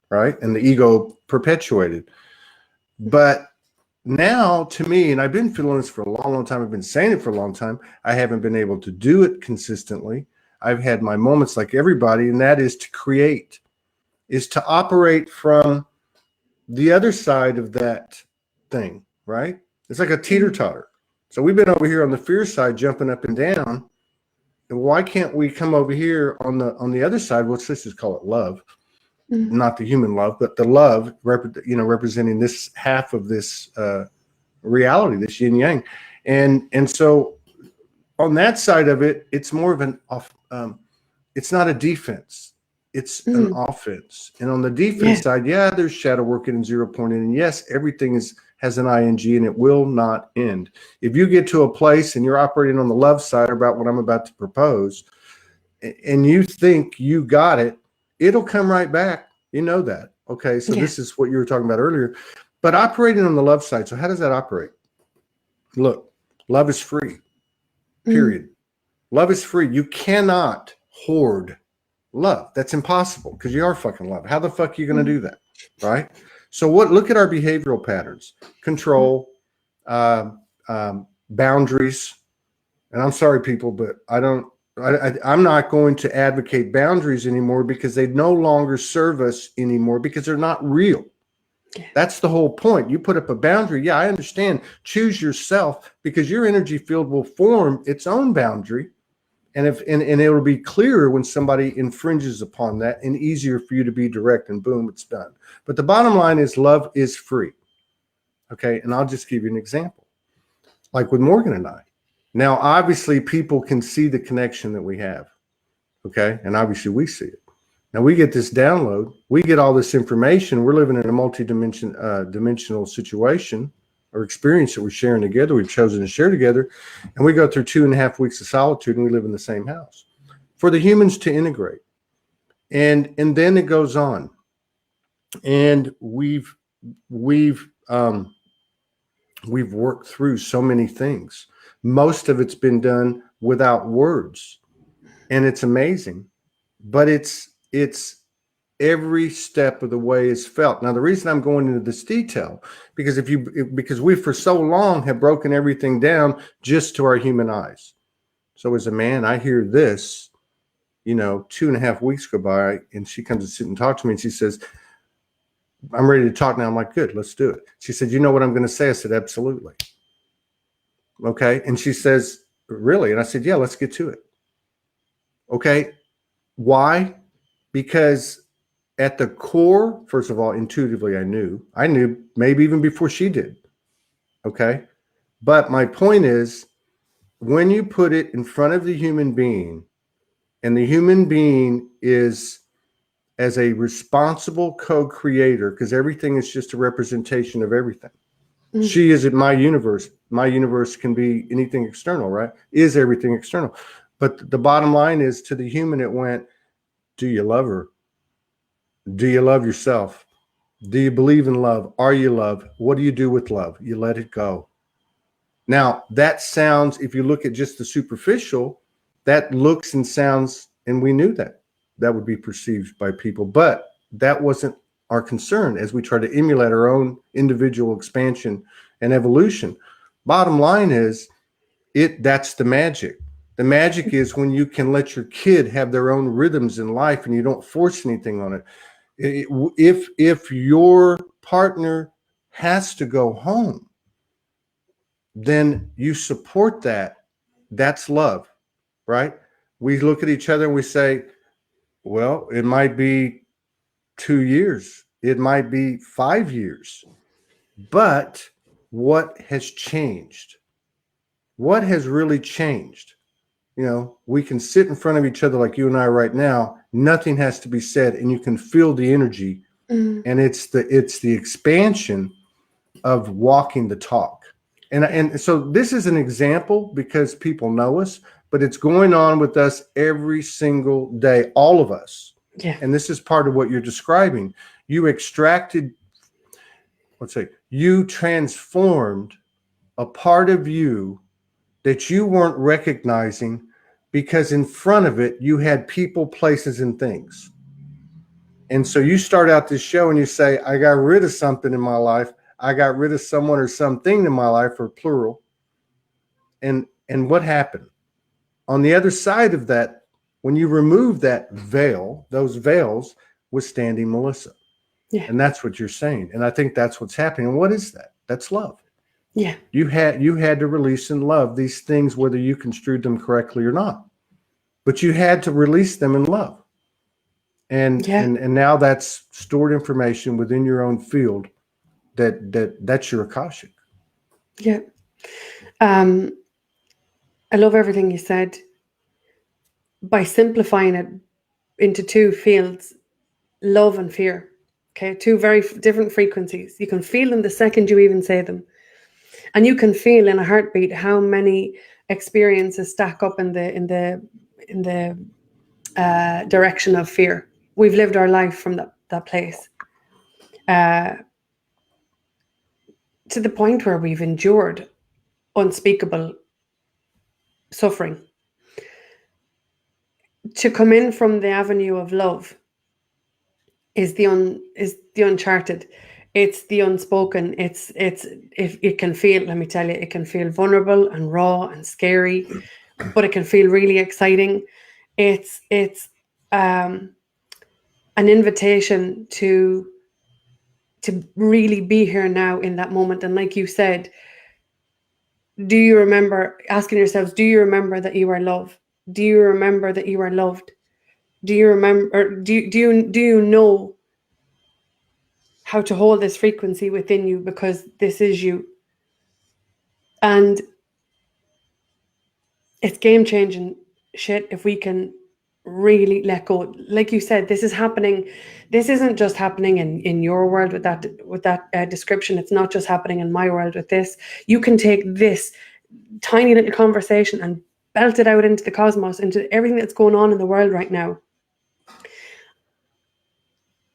right? And the ego perpetuated. But now, to me, and I've been feeling this for a long, long time, I've been saying it for a long time, I haven't been able to do it consistently. I've had my moments like everybody, and that is to create, is to operate from the other side of that thing, right? It's like a teeter-totter. So we've been over here on the fear side, jumping up and down. And why can't we come over here on the other side? Let's just call it love, not the human love, but the love, representing this half of this reality, this yin yang. And so on that side of it, it's more of an it's not a defense. It's an offense. And on the defense side, there's shadow working and zero pointing. And yes, everything has an ing, and it will not end. If you get to a place and you're operating on the love side about what I'm about to propose, and you think you got it, it'll come right back. You know that. Okay, so this is what you were talking about earlier. But operating on the love side, so how does that operate? Look, love is free, period. Love is free. You cannot hoard love. That's impossible, because you are fucking love. How the fuck are you going to do that, right? So look at our behavioral patterns: control, boundaries. And I'm sorry, people, but I'm not going to advocate boundaries anymore, because they no longer serve us anymore, because they're not real. That's the whole point. You put up a boundary. Yeah, I understand. Choose yourself, because your energy field will form its own boundary. And it'll be clearer when somebody infringes upon that, and easier for you to be direct, and boom, it's done. But the bottom line is love is free. Okay. And I'll just give you an example, like with Morgan and I. Now, obviously people can see the connection that we have. Okay. And obviously we see it. Now we get this download, we get all this information. We're living in a multi-dimensional situation or experience that we're sharing together, we've chosen to share together, and we go through 2.5 weeks of solitude, and we live in the same house for the humans to integrate. And then it goes on, and we've worked through so many things. Most of it's been done without words, and it's amazing, but it's every step of the way is felt. Now, the reason I'm going into this detail, because we for so long have broken everything down just to our human eyes. So as a man, I hear this, 2.5 weeks go by, and she comes to sit and talk to me, and she says, I'm ready to talk now. I'm like, good, let's do it. She said, you know what I'm going to say? I said, absolutely. Okay. And she says, really? And I said, yeah, let's get to it. Okay. Why? Because at the core, first of all, intuitively, I knew maybe even before she did. Okay. But my point is, when you put it in front of the human being, and the human being is as a responsible co-creator, because everything is just a representation of everything. She is in my universe. My universe can be anything external, right? Is everything external. But the bottom line is, to the human, it went, do you love her? Do you love yourself? Do you believe in love? Are you love? What do you do with love? You let it go. Now, that sounds, if you look at just the superficial, that looks and sounds, and we knew that would be perceived by people, but that wasn't our concern as we try to emulate our own individual expansion and evolution. Bottom line is, that's the magic. The magic is when you can let your kid have their own rhythms in life, and you don't force anything on it. If your partner has to go home, then you support that. That's love, right? We look at each other and we say, well, it might be 2 years, it might be 5 years, but what has changed? What has really changed? We can sit in front of each other like you and I right now. Nothing has to be said, and you can feel the energy. And it's the expansion of walking the talk. And so this is an example because people know us, but it's going on with us every single day, all of us. Yeah. And this is part of what you're describing. You you transformed a part of you that you weren't recognizing because in front of it, you had people, places, and things. And so you start out this show and you say, I got rid of something in my life. I got rid of someone or something in my life, or plural. And what happened? On the other side of that, when you remove that veil, those veils, was standing Melissa. Yeah. And that's what you're saying. And I think that's what's happening. And what is that? That's love. Yeah. You had to release in love these things, whether you construed them correctly or not. But you had to release them in love. And now that's stored information within your own field that's your Akashic. Yeah. I love everything you said. By simplifying it into two fields, love and fear. Okay, two very different frequencies. You can feel them the second you even say them. And you can feel in a heartbeat how many experiences stack up in the direction of fear. We've lived our life from that place, to the point where we've endured unspeakable suffering. To come in from the avenue of love is the uncharted. It's the unspoken. It can feel, let me tell you, it can feel vulnerable and raw and scary, but it can feel really exciting. It's an invitation to really be here now in that moment. And like you said, do you remember asking yourselves, do you remember that you are loved? Do you remember that you are loved? Do you remember, do you know how to hold this frequency within you, because this is you? And it's game-changing shit if we can really let go. Like you said, this is happening. This isn't just happening in your world with that description. It's not just happening in my world with this. You can take this tiny little conversation and belt it out into the cosmos, into everything that's going on in the world right now.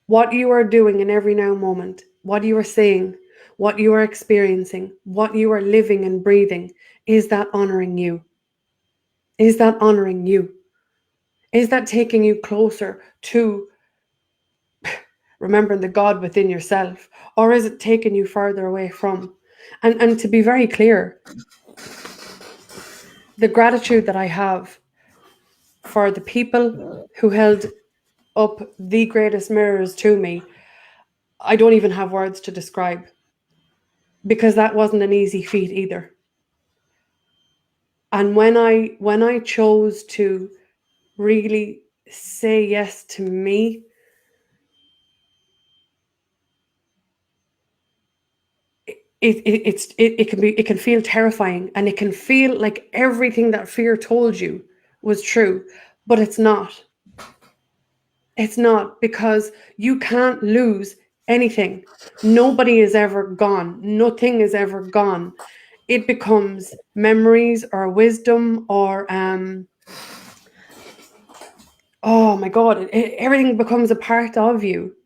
What you are doing in every now moment, what you are saying, what you are experiencing, what you are living and breathing, is that honoring you? Is that honoring you? Is that taking you closer to remembering the God within yourself? Or is it taking you further away from? And to be very clear, the gratitude that I have for the people who held up the greatest mirrors to me, I don't even have words to describe, because that wasn't an easy feat either. And when I chose to really say yes to me, it can feel terrifying, and it can feel like everything that fear told you was true, but it's not. It's not, because you can't lose anything. Nobody is ever gone. Nothing is ever gone. It becomes memories or wisdom or oh my God, everything becomes a part of you.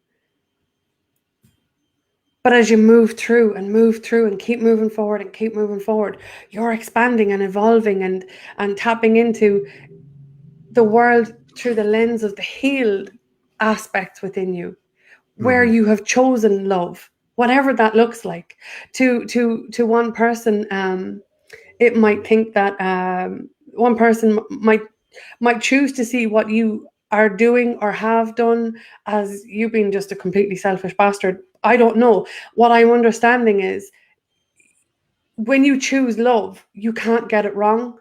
But as you move through and keep moving forward, you're expanding and evolving and tapping into the world through the lens of the healed aspects within you, where you have chosen love, whatever that looks like. To one person, it might think that one person might choose to see what you are doing or have done as you being just a completely selfish bastard. I don't know. What I'm understanding is, when you choose love, you can't get it wrong,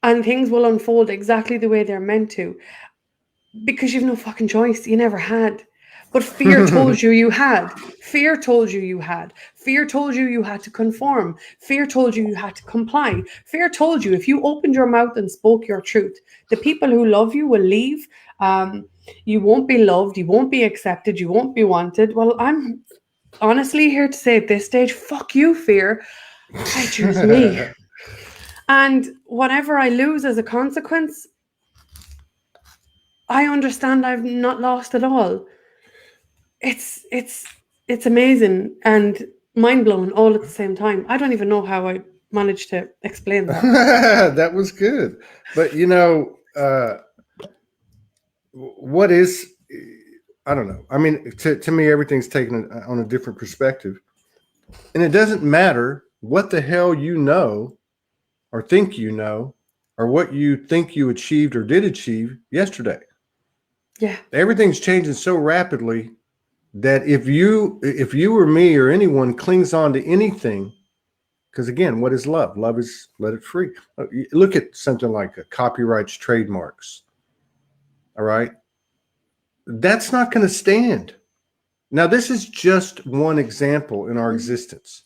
and things will unfold exactly the way they're meant to, because you've no fucking choice. You never had. But fear told you you had. Fear told you you had. Fear told you you had to conform. Fear told you you had to comply. Fear told you if you opened your mouth and spoke your truth, the people who love you will leave. You won't be loved. You won't be accepted. You won't be wanted. Well, I'm honestly here to say at this stage, fuck you, fear. I choose me. And whatever I lose as a consequence, I understand I've not lost at all. It's amazing and mind-blowing all at the same time. I don't even know how I manage to explain that. That was good. But what is, I don't know. I mean, to me, everything's taken on a different perspective. And it doesn't matter what the hell you know or think you know or what you think you achieved or did achieve yesterday. Yeah. Everything's changing so rapidly that if you or me or anyone clings on to anything, because again, what is love? Love is let it free. Look at something like copyrights, trademarks. All right. That's not going to stand. Now, this is just one example in our existence.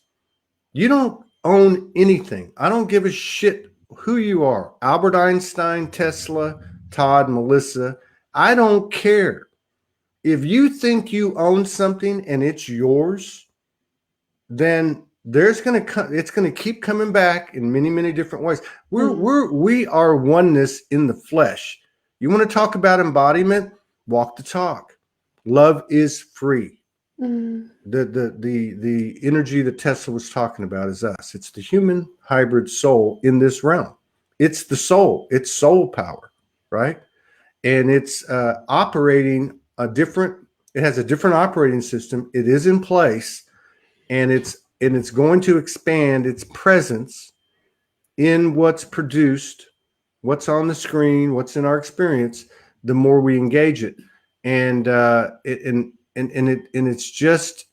You don't own anything. I don't give a shit who you are. Albert Einstein, Tesla, Todd, Melissa. I don't care. If you think you own something and it's yours, then it's going to keep coming back in many, many different ways. We are oneness in the flesh. You want to talk about embodiment? Walk the talk. Love is free. The energy that Tesla was talking about is us. It's the human hybrid soul in this realm. It's the soul. It's soul power, right? And it's operating it has a different operating system. It is in place, and it's going to expand its presence in what's produced, what's on the screen, what's in our experience, the more we engage it. And it's just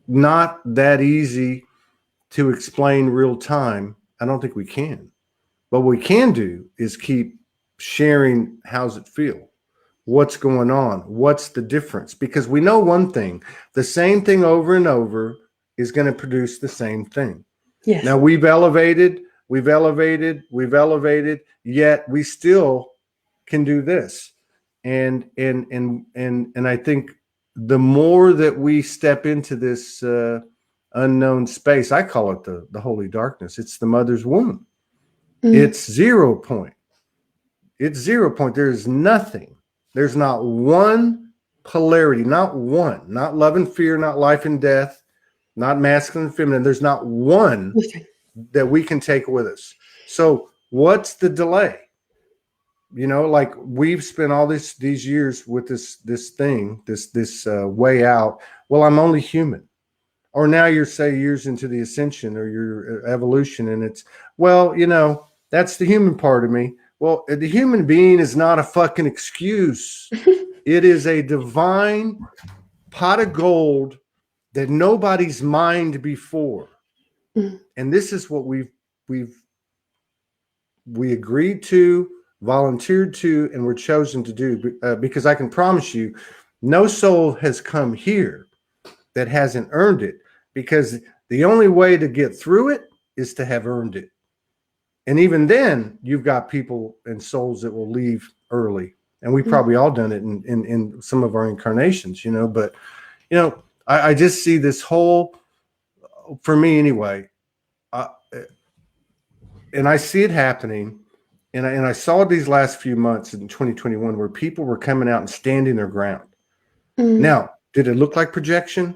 not that easy to explain real time. I don't think we can. What we can do is keep sharing how's it feel, what's going on, what's the difference, because we know one thing: the same thing over and over is going to produce the same thing. Yes. Now we've elevated, yet we still can do this. And I think the more that we step into this unknown space, I call it the holy darkness. It's the mother's womb. It's 0 point. It's 0 point. There's nothing. There's not one polarity, not one, not love and fear, not life and death, not masculine and feminine. There's not one that we can take with us. So what's the delay? Like we've spent all these years with this way out. Well, I'm only human. Or now you're, say, years into the ascension or your evolution, and it's, well, that's the human part of me. Well, the human being is not a fucking excuse. It is a divine pot of gold that nobody's mined before. And this is what we agreed to, volunteered to, and were chosen to do, because I can promise you, no soul has come here that hasn't earned it, because the only way to get through it is to have earned it. And even then, you've got people and souls that will leave early, and we've probably all done it in some of our incarnations, but I just see this whole, for me anyway, and I see it happening. And I saw it these last few months in 2021 where people were coming out and standing their ground. Now, did it look like projection?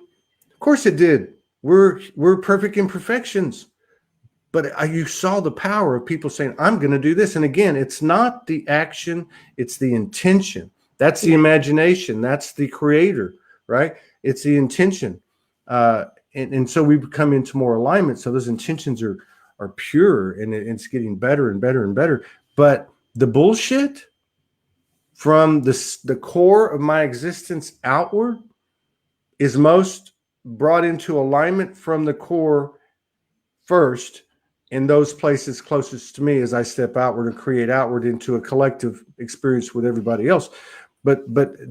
Of course it did. We're perfect imperfections. But you saw the power of people saying, I'm going to do this. And again, it's not the action, it's the intention. That's the imagination. That's the creator, right? It's the intention. And so we've come into more alignment. So those intentions are pure, and it's getting better and better and better. But the bullshit from the core of my existence outward is most brought into alignment from the core first, in those places closest to me as I step outward and create outward into a collective experience with everybody else. But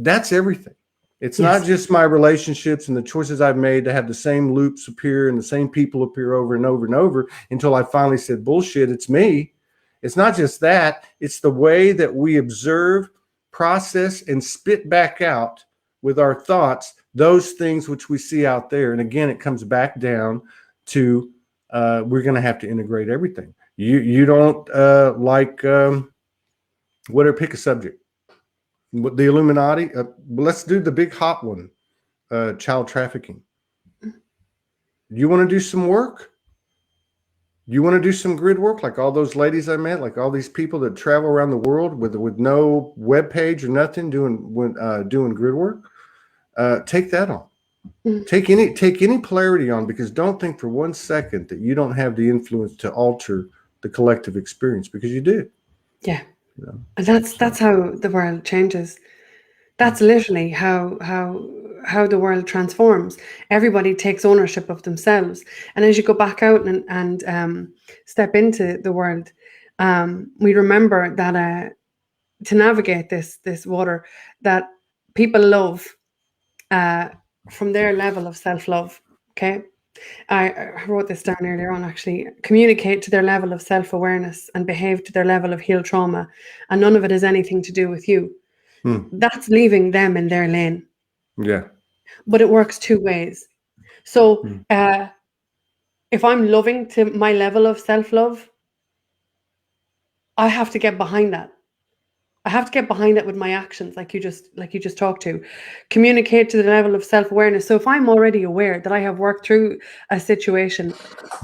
that's everything. It's not just my relationships and the choices I've made to have the same loops appear and the same people appear over and over and over until I finally said, bullshit, it's me. It's not just that. It's the way that we observe, process, and spit back out with our thoughts those things which we see out there. And again, it comes back down to we're going to have to integrate everything. You don't whatever, pick a subject. The Illuminati, let's do the big hot one, child trafficking. You want to do some work? You want to do some grid work like all those ladies I met, like all these people that travel around the world with no web page or nothing doing grid work? Take that on. Mm. Take any polarity on, because don't think for 1 second that you don't have the influence to alter the collective experience, because you do. Yeah. You know? And that's how the world changes. That's literally how the world transforms. Everybody takes ownership of themselves, and as you go back out and step into the world, we remember that to navigate this water, that people love from their level of self-love. Okay, I wrote this down earlier on, actually. Communicate to their level of self-awareness and behave to their level of healed trauma, and none of it has anything to do with you. That's leaving them in their lane. Yeah. But it works two ways. So if I'm loving to my level of self-love, I have to get behind that. I have to get behind it with my actions, like you just talked to. Communicate to the level of self-awareness. So if I'm already aware that I have worked through a situation,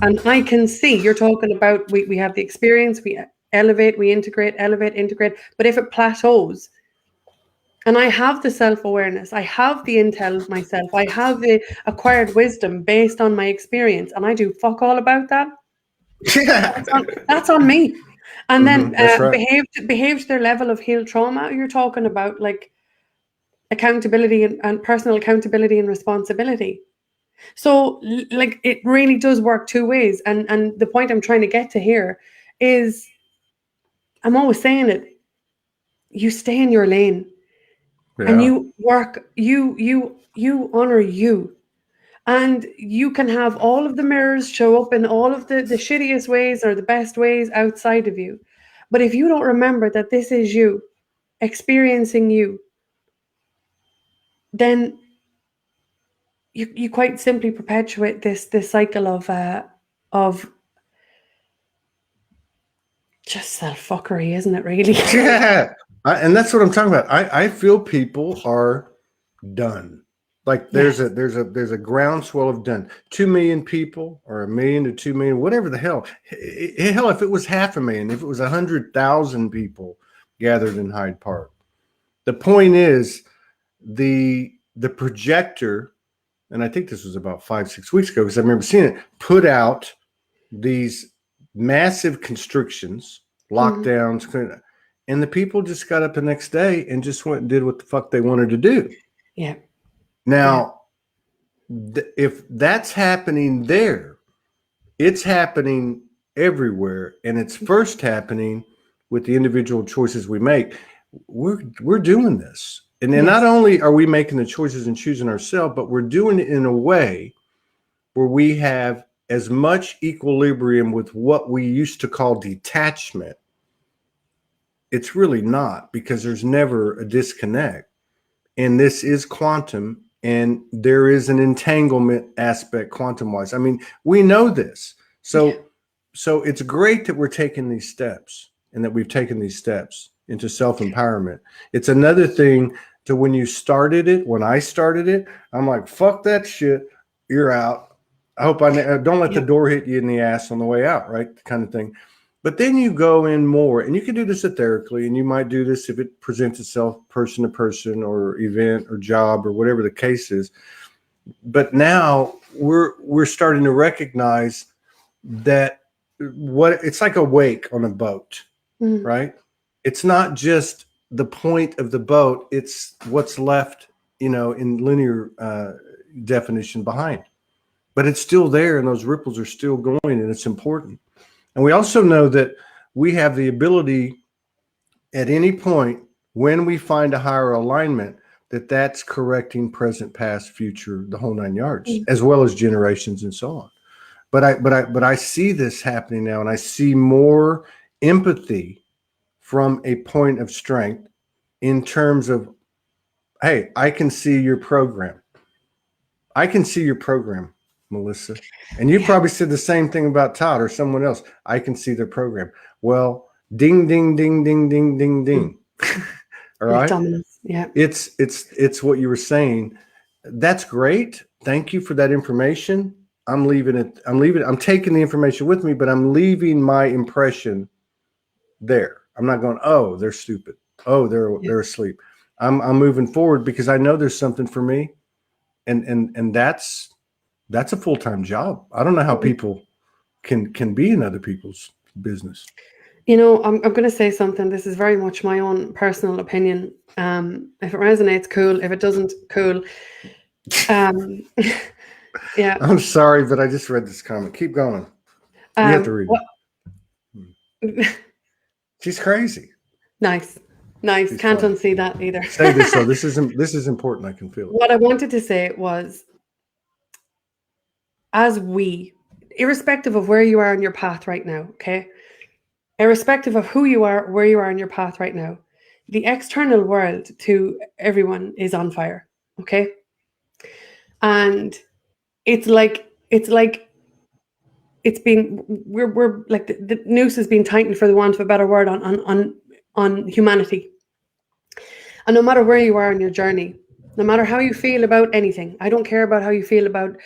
and I can see, you're talking about, we have the experience, we elevate, we integrate, but if it plateaus, and I have the self-awareness, I have the intel of myself, I have the acquired wisdom based on my experience, and I do fuck all about that, Yeah. that's on me. And then That's right. behave to their level of healed trauma. You're talking about like accountability and personal accountability and responsibility. So like it really does work two ways. And the point I'm trying to get to here is, I'm always saying it, you stay in your lane and Yeah. you work, you honor you. And you can have all of the mirrors show up in all of the shittiest ways or the best ways outside of you. But if you don't remember that this is you experiencing you, then you quite simply perpetuate this cycle of just self-fuckery, isn't it really? Yeah. And that's what I'm talking about. I feel people are done. Like there's Yes. a groundswell of done. 2 million people, or 1 million to 2 million, whatever the hell. Hell, if it was 500,000, if it was 100,000 people gathered in Hyde Park. The point is, the projector, and I think this was about 5-6 weeks ago, because I remember seeing it, put out these massive constrictions, lockdowns, and the people just got up the next day and just went and did what the fuck they wanted to do. Yeah. Now, if that's happening there, it's happening everywhere, and it's first happening with the individual choices we make. We're doing this, and then not only are we making the choices and choosing ourselves, but we're doing it in a way where we have as much equilibrium with what we used to call detachment. It's really not, because there's never a disconnect. And this is quantum, and there is an entanglement aspect quantum wise. I mean, we know this. So it's great that we're taking these steps, and that we've taken these steps into self-empowerment. It's another thing to when I started it, I'm like, fuck that shit. You're out. I hope don't let the door hit you in the ass on the way out, right? Kind of thing. But then you go in more, and you can do this etherically, and you might do this if it presents itself person to person or event or job or whatever the case is. But now we're starting to recognize that it's like a wake on a boat, right? It's not just the point of the boat, it's what's left, in linear definition behind. But it's still there, and those ripples are still going, and it's important. And we also know that we have the ability at any point, when we find a higher alignment, that's correcting present, past, future, the whole 9 yards, as well as generations and so on. But I see this happening now, and I see more empathy from a point of strength in terms of, hey, I can see your program. I can see your program, Melissa. And you probably said the same thing about Todd or someone else. I can see their program. Well, ding, ding, ding, ding, ding, ding, ding. All right. Dominance. Yeah. It's what you were saying. That's great. Thank you for that information. I'm leaving it. I'm taking the information with me, but I'm leaving my impression there. I'm not going, oh, they're stupid. Oh, they're asleep. I'm moving forward because I know there's something for me, and that's a full-time job. I don't know how people can be in other people's business. You know, I'm going to say something. This is very much my own personal opinion. If it resonates, cool. If it doesn't, cool. Yeah. I'm sorry, but I just read this comment. Keep going. You have to read it. She's crazy. Nice. She's Can't funny. unsee that either. Say this though. This is important. I can feel it. What I wanted to say was, as we, irrespective of where you are on your path right now, okay? Irrespective of who you are, where you are on your path right now, the external world to everyone is on fire, okay? And it's like it's been, we're like the noose has been tightened, for the want of a better word, on humanity. And no matter where you are on your journey, no matter how you feel about anything, I don't care about how you feel about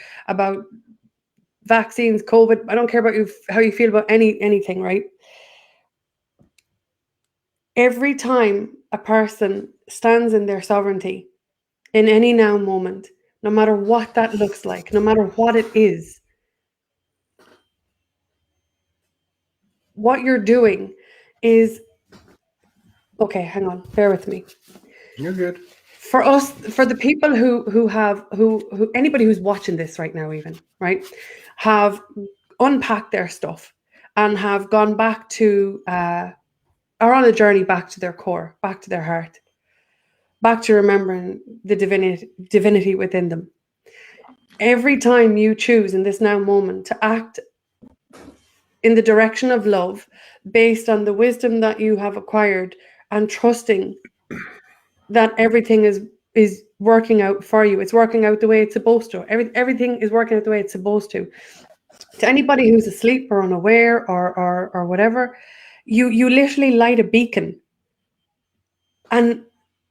vaccines, COVID. I don't care about how you feel about anything, right? Every time a person stands in their sovereignty in any now moment, no matter what that looks like, no matter what it is, what you're doing is, okay, hang on, bear with me. You're good. For us, for the people who anybody who's watching this right now, even, right, have unpacked their stuff and have gone back to, are on a journey back to their core, back to their heart, back to remembering the divinity within them. Every time you choose in this now moment to act in the direction of love, based on the wisdom that you have acquired, and trusting that everything is working out for you. It's working out the way it's supposed to. Everything is working out the way it's supposed to. To anybody who's asleep or unaware or whatever, you literally light a beacon. And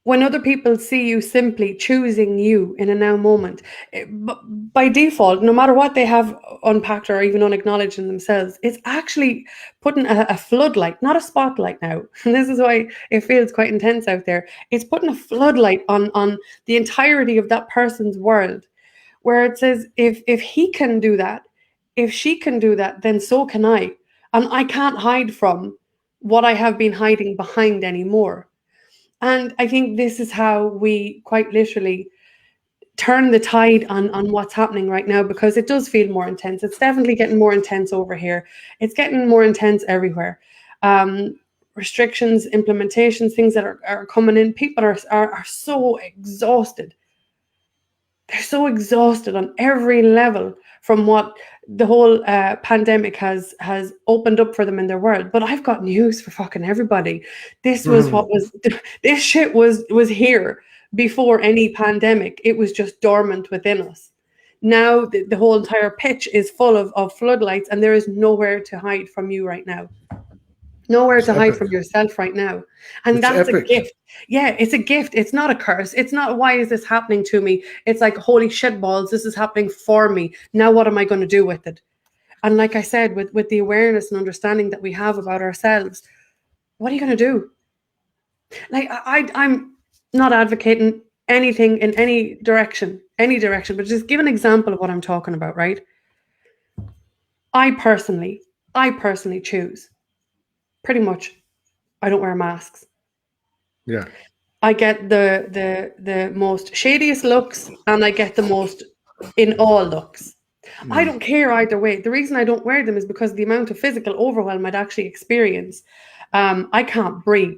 when other people see you simply choosing you in a now moment, by default, no matter what they have unpacked or even unacknowledged in themselves, it's actually putting a floodlight, not a spotlight now. And this is why it feels quite intense out there. It's putting a floodlight on the entirety of that person's world, where it says, if he can do that, if she can do that, then so can I. And I can't hide from what I have been hiding behind anymore. And I think this is how we quite literally turn the tide on what's happening right now, because it does feel more intense. It's definitely getting more intense over here. It's getting more intense everywhere. Restrictions, implementations, things that are coming in. People are so exhausted. They're so exhausted on every level from what the whole pandemic has opened up for them in their world. But I've got news for fucking everybody. This was this shit was here before any pandemic. It was just dormant within us. Now the whole entire pitch is full of floodlights, and there is nowhere to hide from you right now. Nowhere to hide from yourself right now. And that's a gift. Yeah, it's a gift. It's not a curse. It's not, why is this happening to me? It's like, holy shit balls, this is happening for me. Now what am I going to do with it? And like I said, with the awareness and understanding that we have about ourselves, what are you going to do? Like, I'm not advocating anything in any direction, but just give an example of what I'm talking about, right? I personally choose, pretty much, I don't wear masks. Yeah. I get the most shadiest looks, and I get the most in all looks. I don't care either way. The reason I don't wear them is because of the amount of physical overwhelm I'd actually experience. I can't breathe.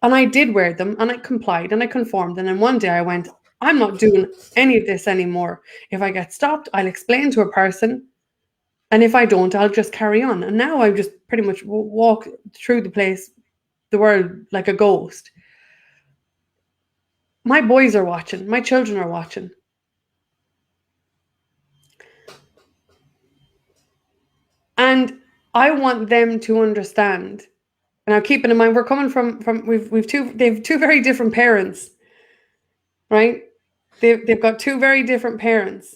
And I did wear them, and I complied, and I conformed. And then one day I went, I'm not doing any of this anymore. If I get stopped, I'll explain to a person. And if I don't, I'll just carry on. And now I just pretty much walk through the world like a ghost. My boys are watching. My children are watching. And I want them to understand. Now, keeping in mind, we're coming from they have two very different parents, right? They've got two very different parents.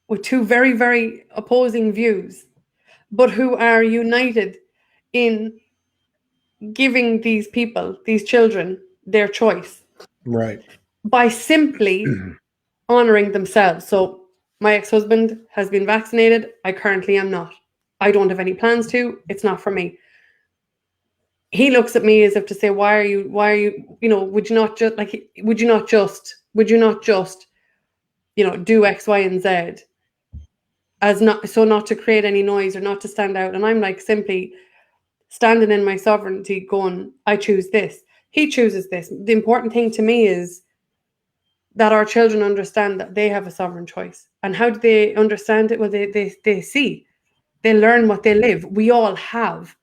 with two very, very opposing views, but who are united in giving these people, these children, their choice Right. by simply honoring themselves. So my ex-husband has been vaccinated. I currently am not. I don't have any plans to. It's not for me. He looks at me as if to say, why are you, would you not just, do X, Y, and Z as not to create any noise or not to stand out. And I'm like simply standing in my sovereignty going, I choose this. He chooses this. The important thing to me is that our children understand that they have a sovereign choice. And how do they understand it? Well, they see, they learn what they live. We all have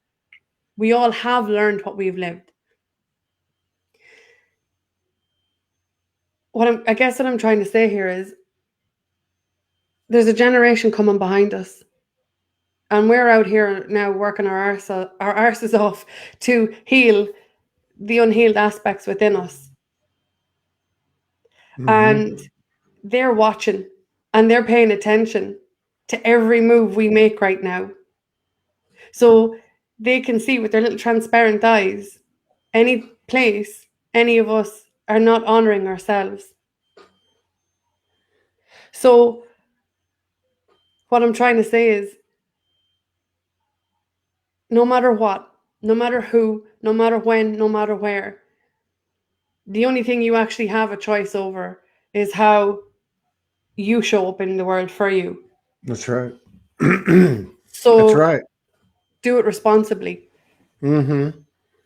learned what we've lived. I guess what I'm trying to say here is there's a generation coming behind us. And we're out here now working our arses off to heal the unhealed aspects within us. Mm-hmm. And they're watching and they're paying attention to every move we make right now. So they can see with their little transparent eyes any place any of us are not honoring ourselves. So what I'm trying to say is, no matter what, no matter who, no matter when, no matter where, the only thing you actually have a choice over is how you show up in the world for you. That's right. So that's right. Do it responsibly. Mm-hmm.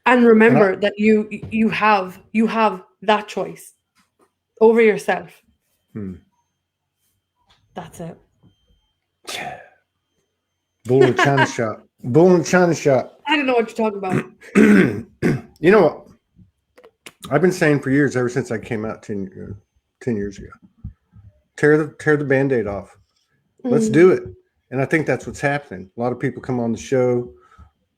And remember that you have that choice over yourself. That's it. Bull in China shop. Bull in China shop. I don't know what you're talking about. You know what? I've been saying for years, ever since I came out 10 years ago, tear the Band-Aid off. Let's do it. And I think that's what's happening. A lot of people come on the show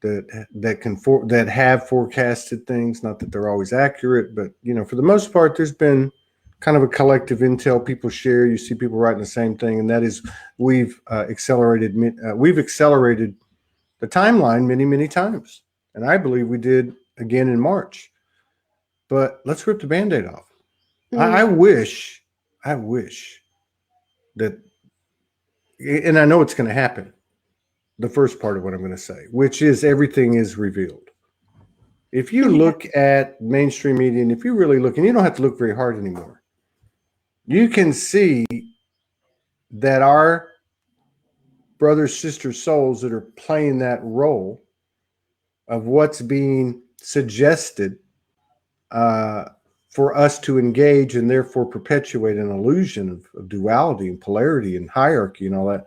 that have forecasted things. Not that they're always accurate, but for the most part, there's been kind of a collective intel people share. You see people writing the same thing, and that is we've accelerated the timeline many times, and I believe we did again in March. But let's rip the Band-Aid off. I wish that, and I know it's going to happen. The first part of what I'm going to say, which is everything is revealed. If you look at mainstream media, and if you really look, and you don't have to look very hard anymore, you can see that our brothers, sisters, souls that are playing that role of what's being suggested for us to engage and therefore perpetuate an illusion of duality and polarity and hierarchy and all that.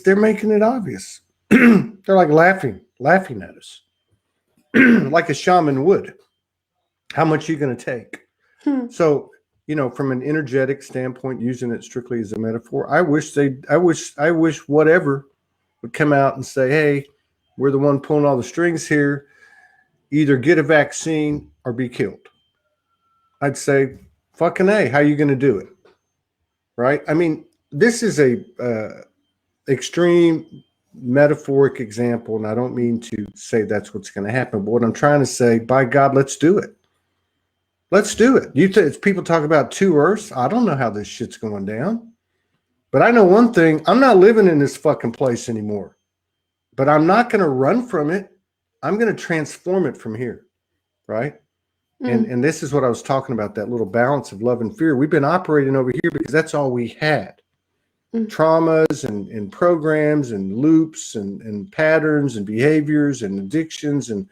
They're making it obvious. They're like laughing at us, like a shaman would. How much are you going to take? So, from an energetic standpoint, using it strictly as a metaphor, I wish whatever would come out and say, hey, we're the one pulling all the strings here. Either get a vaccine or be killed. I'd say, fucking A, how are you going to do it? Right? I mean, this is a extreme metaphoric example, and I don't mean to say that's what's going to happen, but what I'm trying to say, by God, let's do it. Let's do it. People talk about two Earths. I don't know how this shit's going down, but I know one thing. I'm not living in this fucking place anymore, but I'm not going to run from it. I'm going to transform it from here. Right. And this is what I was talking about, that little balance of love and fear. We've been operating over here because that's all we had. Traumas and programs and loops and patterns and behaviors and addictions and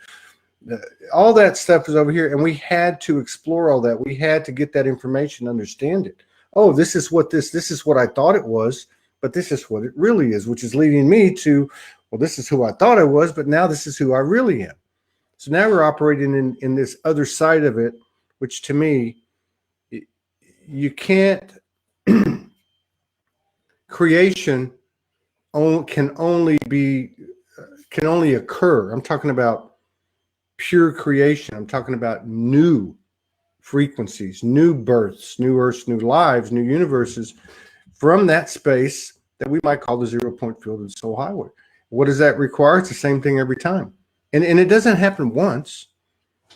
all that stuff is over here. And we had to explore all that. We had to get that information, understand it. Oh, this is what I thought it was, but this is what it really is, which is leading me to, well, this is who I thought I was, but now this is who I really am. So now we're operating in this other side of it, which to me, you can't, creation can only occur. I'm talking about pure creation. I'm talking about new frequencies, new births, new Earths, new lives, new universes from that space that we might call the 0 point field and soul highway. What does that require? It's the same thing every time. And it doesn't happen once.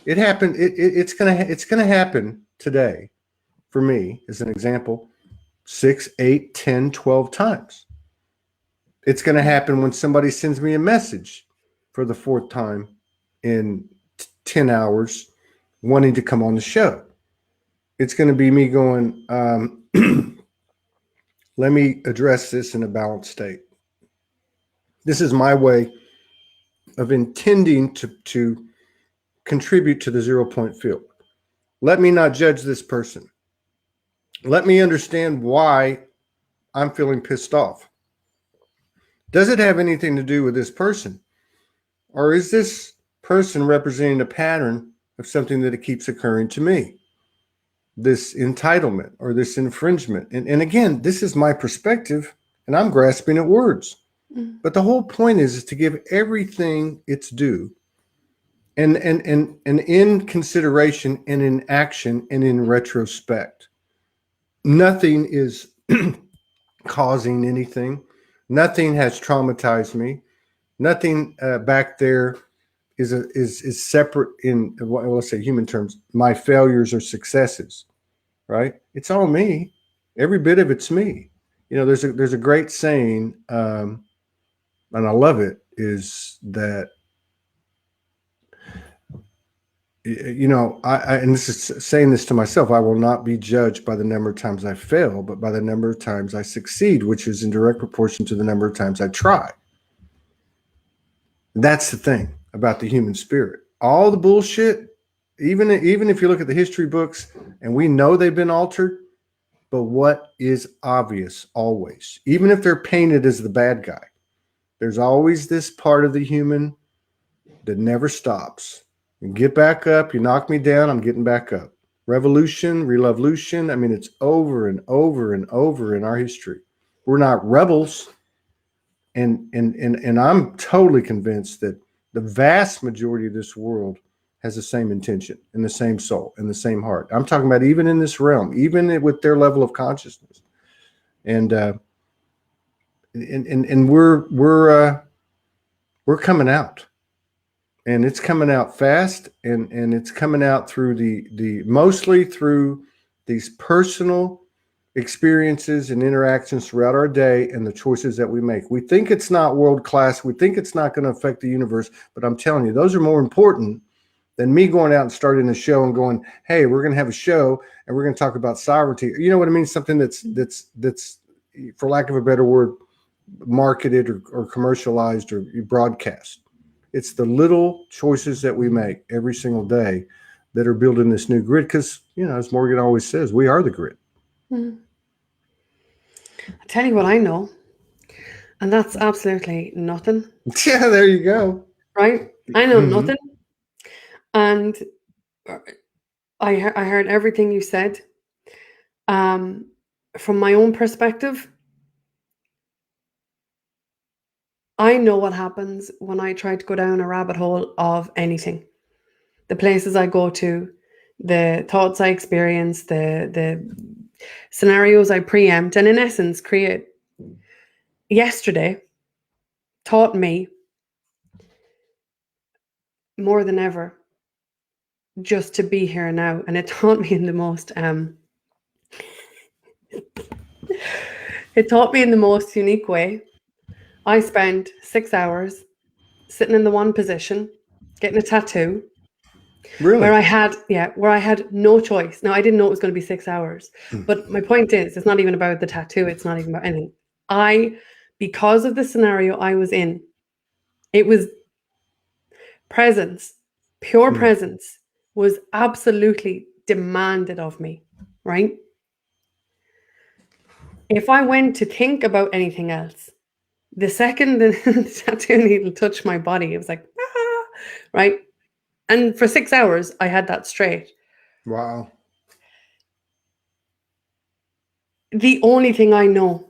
It happened. It's gonna happen today for me, as an example, 6, 8, 10, 12 times. It's going to happen when somebody sends me a message for the 4th time in 10 hours wanting to come on the show. It's going to be me going, let me address this in a balanced state. This is my way of intending to contribute to the 0 point field. Let me not judge this person. Let me understand why I'm feeling pissed off. Does it have anything to do with this person? Or is this person representing a pattern of something that it keeps occurring to me? This entitlement or this infringement. And again, this is my perspective, and I'm grasping at words. But the whole point is to give everything its due, and in consideration and in action and in retrospect. Nothing is causing anything. Nothing has traumatized me. Nothing back there is separate in, well, let's say human terms, my failures or successes, right? It's all me. Every bit of it's me. You know, there's a great saying, and I love it, is that, you know, I and this is saying this to myself, I will not be judged by the number of times I fail, but by the number of times I succeed, which is in direct proportion to the number of times I try. That's the thing about the human spirit. All the bullshit, even if you look at the history books, and we know they've been altered, but what is obvious always, even if they're painted as the bad guy, there's always this part of the human that never stops. You get back up, you knock me down, I'm getting back up. Revolution, revolution. I mean, it's over and over and over in our history. We're not rebels. And I'm totally convinced that the vast majority of this world has the same intention and the same soul and the same heart. I'm talking about even in this realm, even with their level of consciousness. And we're coming out. And it's coming out fast, and it's coming out through the mostly through these personal experiences and interactions throughout our day and the choices that we make. We think it's not world class. We think it's not going to affect the universe, but I'm telling you, those are more important than me going out and starting a show and going, hey, we're going to have a show and we're going to talk about sovereignty. You know what I mean? Something that's for lack of a better word, marketed or commercialized or broadcast. It's the little choices that we make every single day that are building this new grid. Because, you know, as Morgan always says, we are the grid. I'll tell you what I know, and that's absolutely nothing. Yeah, there you go. Right? I know nothing. And I heard everything you said. From my own perspective, I know what happens when I try to go down a rabbit hole of anything. The places I go to, the thoughts I experience, the scenarios I preempt, and in essence create. Yesterday taught me more than ever just to be here now, and it taught me in the most it taught me in the most unique way. I spent 6 hours sitting in the one position, getting a tattoo. Really? Where I had no choice. Now, I didn't know it was going to be 6 hours, but my point is, it's not even about the tattoo. It's not even about anything. Because of the scenario I was in, it was presence, pure presence was absolutely demanded of me, right? If I went to think about anything else, the second the tattoo needle touched my body, it was like, right? And for 6 hours, I had that straight. Wow. The only thing I know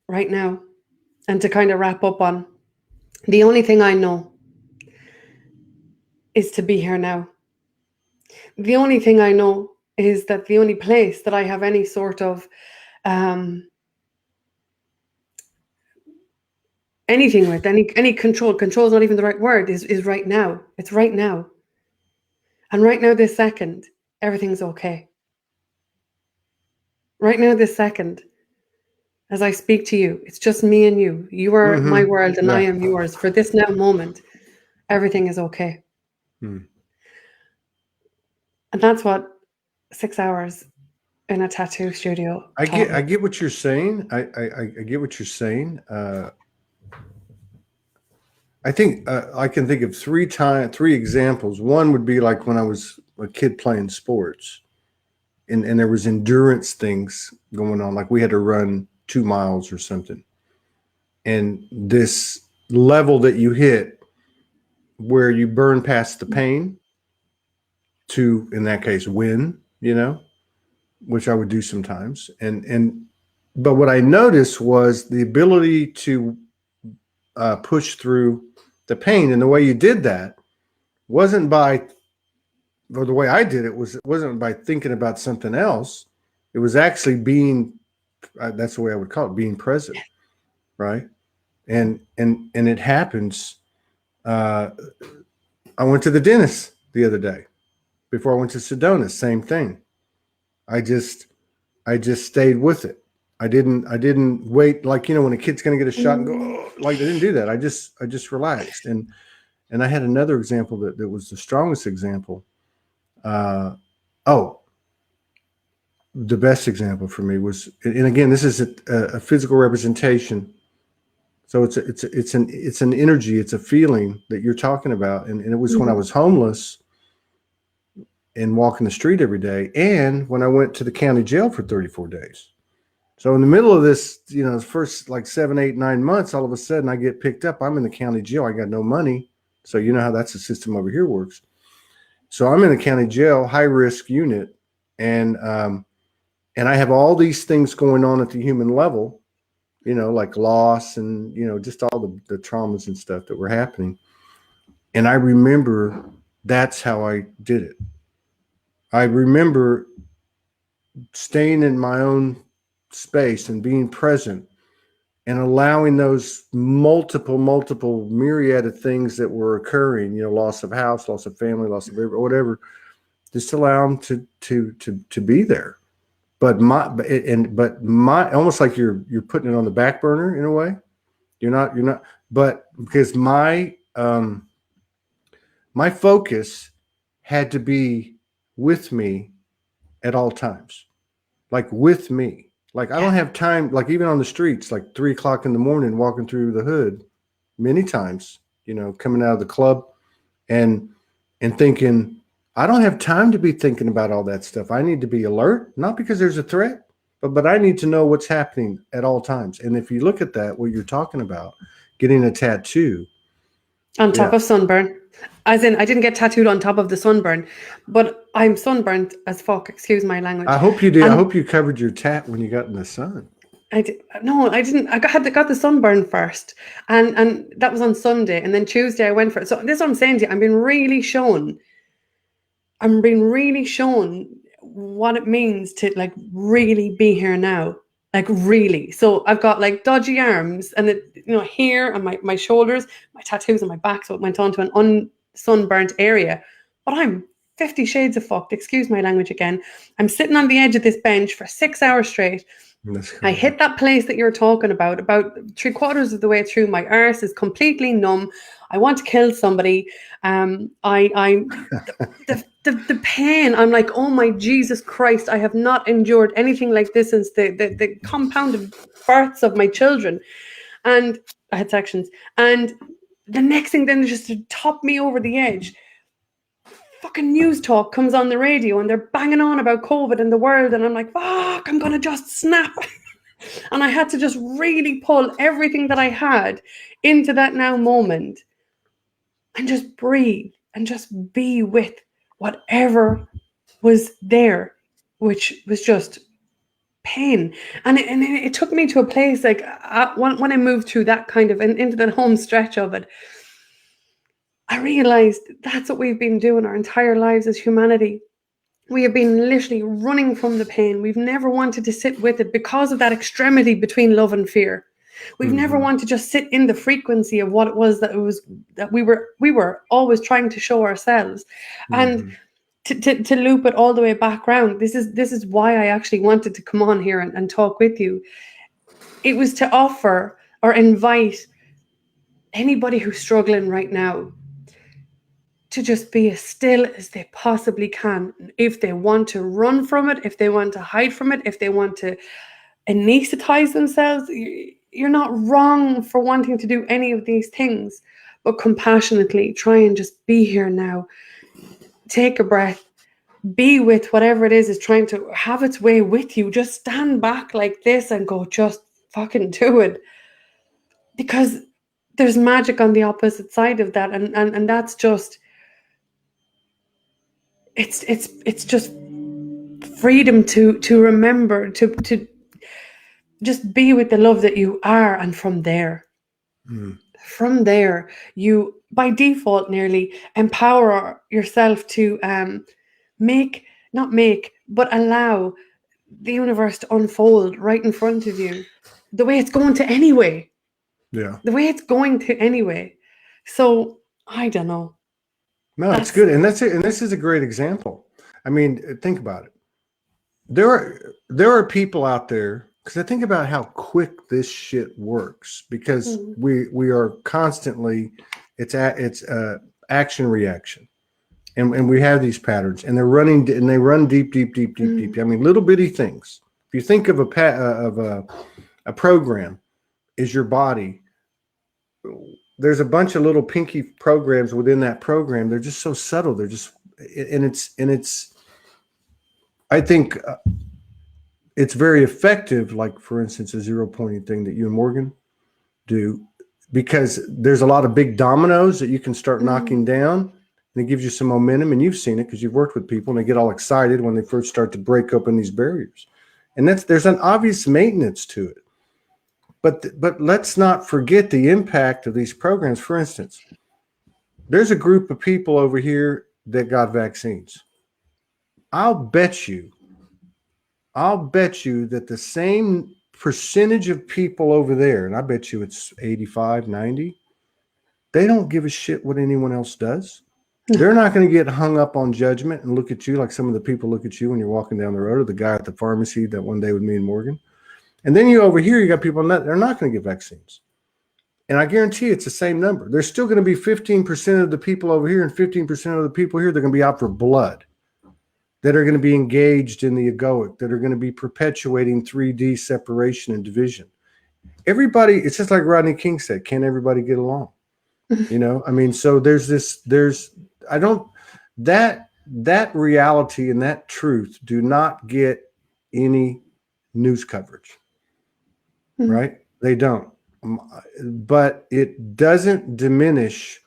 right now, and to kind of wrap up on, the only thing I know is to be here now. The only thing I know is that the only place that I have any sort of anything with, any control is not even the right word, is right now. It's right now. And right now, this second, everything's okay. Right now, this second, as I speak to you, it's just me and you. You are my world and I am yours. For this now moment, everything is okay. And that's what 6 hours in a tattoo studio. I get what you're saying. I get what you're saying. I think I can think of three examples. One would be like when I was a kid playing sports, and there was endurance things going on. Like we had to run 2 miles or something, and this level that you hit where you burn past the pain to, in that case, win. Which I would do sometimes. But what I noticed was the ability to push through the pain. And the way you did that wasn't or the way I did it wasn't by thinking about something else. It was actually being, that's the way I would call it, being present. Right. And it happens. I went to the dentist the other day before I went to Sedona, same thing. I just stayed with it. I didn't wait, like, when a kid's going to get a shot and go, oh, like, I didn't do that. I just relaxed. And I had another example that was the strongest example. The best example for me was, and again, this is a physical representation. So it's an energy, it's a feeling that you're talking about. And it was when I was homeless and walking the street every day, and when I went to the county jail for 34 days. So in the middle of this, the first like 7, 8, 9 months, all of a sudden I get picked up. I'm in the county jail. I got no money. So you know how that's the system over here works. So I'm in the county jail, high risk unit. And I have all these things going on at the human level, like loss and, just all the traumas and stuff that were happening. And I remember that's how I did it. I remember staying in my own space and being present and allowing those multiple myriad of things that were occurring, loss of house, loss of family, loss of whatever, just allow them to be there. But my almost like you're putting it on the back burner in a way. You're not, but because my focus had to be with me at all times, like with me. Like I don't have time, like even on the streets, like 3 o'clock in the morning, walking through the hood many times, coming out of the club and thinking, I don't have time to be thinking about all that stuff. I need to be alert, not because there's a threat, but I need to know what's happening at all times. And if you look at that, what you're talking about, getting a tattoo. On top of sunburn. As in, I didn't get tattooed on top of the sunburn, but I'm sunburnt as fuck. Excuse my language. I hope you did. I hope you covered your tat when you got in the sun. No, I didn't. I got the sunburn first, and that was on Sunday, and then Tuesday I went for it. So this is what I'm saying to you. I'm being really shown what it means to like really be here now. Like really. So I've got like dodgy arms and here and my shoulders, my tattoos on my back. So it went on to an unsunburnt area. But I'm 50 shades of fucked. Excuse my language again. I'm sitting on the edge of this bench for 6 hours straight. I hit that place that you're talking about 3/4 of the way through. My arse is completely numb. I want to kill somebody. The pain, I'm like, oh my Jesus Christ, I have not endured anything like this since the compounded births of my children. And I had sections. And the next thing then is just to top me over the edge. Fucking news talk comes on the radio and they're banging on about COVID in the world. And I'm like, fuck, I'm going to just snap. And I had to just really pull everything that I had into that now moment and just breathe and just be with whatever was there, which was just pain. And it took me to a place like when I moved through that kind of into that home stretch of it, I realized that's what we've been doing our entire lives as humanity. We have been literally running from the pain. We've never wanted to sit with it because of that extremity between love and fear. We've never wanted to just sit in the frequency of what it was that we were always trying to show ourselves. And to loop it all the way back around, this is why I actually wanted to come on here and talk with you. It was to offer or invite anybody who's struggling right now to just be as still as they possibly can. If they want to run from it, if they want to hide from it, if they want to anesthetize themselves, you're not wrong for wanting to do any of these things, but compassionately try and just be here now. Take a breath, be with whatever it is trying to have its way with you. Just stand back like this and go, just fucking do it. Because there's magic on the opposite side of that. And that's just, it's just freedom to remember, to just be with the love that you are. And from there, you by default nearly empower yourself to but allow the universe to unfold right in front of you the way it's going to anyway. Yeah. The way it's going to anyway. So I don't know. No, it's good. And that's it. And this is a great example. I mean, think about it. There are people out there, because I think about how quick this shit works, because we are constantly, it's action reaction. And we have these patterns, and they run deep. I mean, little bitty things. If you think of a program is your body, there's a bunch of little pinky programs within that program. They're just so subtle. They're just, and it's, I think it's very effective. Like, for instance, a zero pointing thing that you and Morgan do, because there's a lot of big dominoes that you can start knocking down. And it gives you some momentum, and you've seen it because you've worked with people, and they get all excited when they first start to break open these barriers. And there's an obvious maintenance to it. But let's not forget the impact of these programs. For instance, there's a group of people over here that got vaccines. I'll bet you that the same percentage of people over there, and I bet you it's 85, 90, they don't give a shit what anyone else does. They're not going to get hung up on judgment and look at you like some of the people look at you when you're walking down the road, or the guy at the pharmacy that one day with me and Morgan. And then you over here, you got people they're not going to get vaccines. And I guarantee it's the same number. There's still going to be 15% of the people over here and 15% of the people here that are going to be out for blood, that are going to be engaged in the egoic, that are going to be perpetuating 3D separation and division. Everybody, it's just like Rodney King said, can't everybody get along? You know, I mean, so that reality and that truth do not get any news coverage, right? They don't. But it doesn't diminish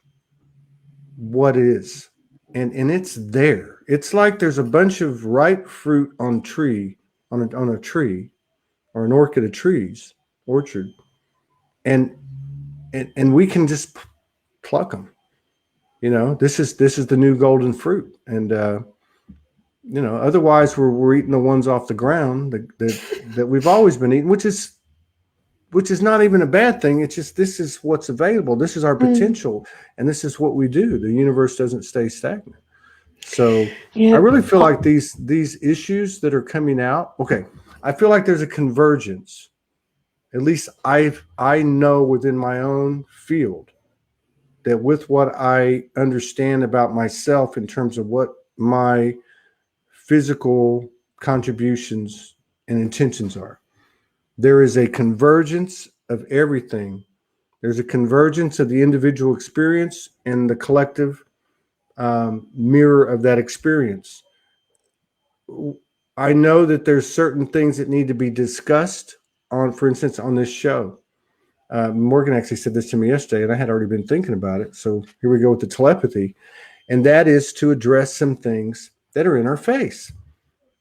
what is. And it's there. It's like there's a bunch of ripe fruit on a tree or an orchard of trees, orchard. And we can just pluck them. You know, this is the new golden fruit. And you know, otherwise we're eating the ones off the ground that we've always been eating, which is not even a bad thing. It's just, this is what's available. This is our potential, and this is what we do. The universe doesn't stay stagnant. So I really feel like these issues that are coming out, okay, I feel like there's a convergence. At least I know within my own field that with what I understand about myself in terms of what my physical contributions and intentions are, there is a convergence of everything. There's a convergence of the individual experience and the collective mirror of that experience. I know that there's certain things that need to be discussed on, for instance, on this show. Morgan actually said this to me yesterday, and I had already been thinking about it. So here we go with the telepathy. And that is to address some things that are in our face.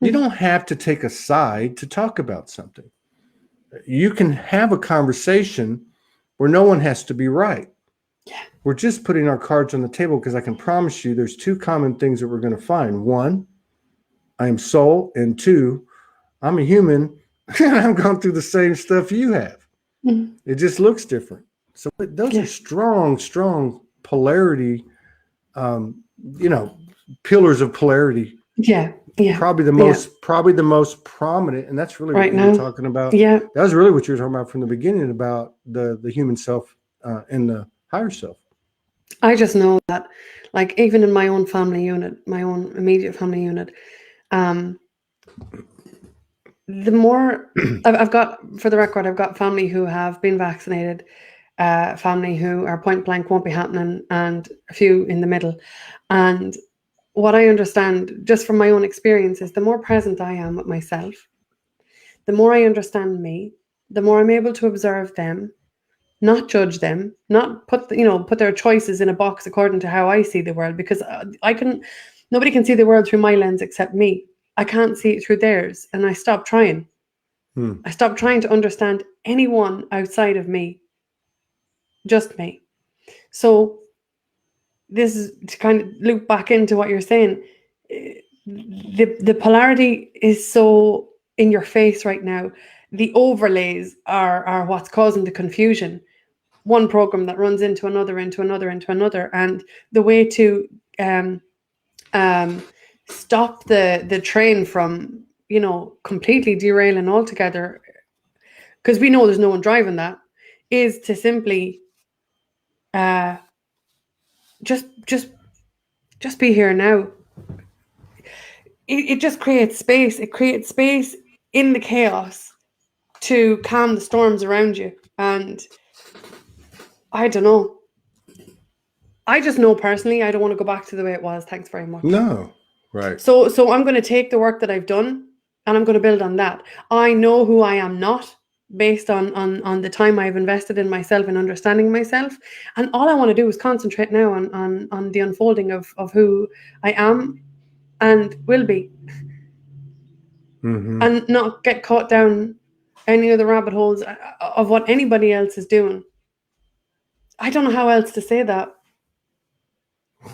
You don't have to take a side to talk about something. You can have a conversation where no one has to be right. Yeah. We're just putting our cards on the table, because I can promise you there's two common things that we're going to find. One, I am soul, and two, I'm a human and I'm going through the same stuff you have. Mhm. It just looks different. So those Yeah. are strong polarity, um, you know, pillars of polarity. Yeah. Yeah. Probably the most prominent, and that's really what Right you were now. talking about. Yeah. That was really what you were talking about from the beginning about the human self and the higher self. I just know that, like, even in my own family unit, my own immediate family unit, um, the more I've got, for the record, I've got family who have been vaccinated, family who are point blank won't be happening, and a few in the middle. And what I understand just from my own experience is the more present I am with myself, the more I understand me, the more I'm able to observe them, not judge them, not put their choices in a box according to how I see the world, because nobody can see the world through my lens except me. I can't see it through theirs, and I stopped trying. Hmm. I stopped trying to understand anyone outside of me, just me. So this is to kind of loop back into what you're saying. The polarity is so in your face right now. The overlays are what's causing the confusion. One program that runs into another, and the way to um, stop the train from completely derailing altogether, because we know there's no one driving that, is to simply uh, just be here now. It just creates space. It creates space in the chaos to calm the storms around you. And I don't know. I just know personally, I don't want to go back to the way it was. Thanks very much. No, right. So I'm going to take the work that I've done and I'm going to build on that. I know who I am not, based on the time I've invested in myself and understanding myself. And all I want to do is concentrate now on the unfolding of who I am and will be. Mm-hmm. And not get caught down any of the rabbit holes of what anybody else is doing. I don't know how else to say that.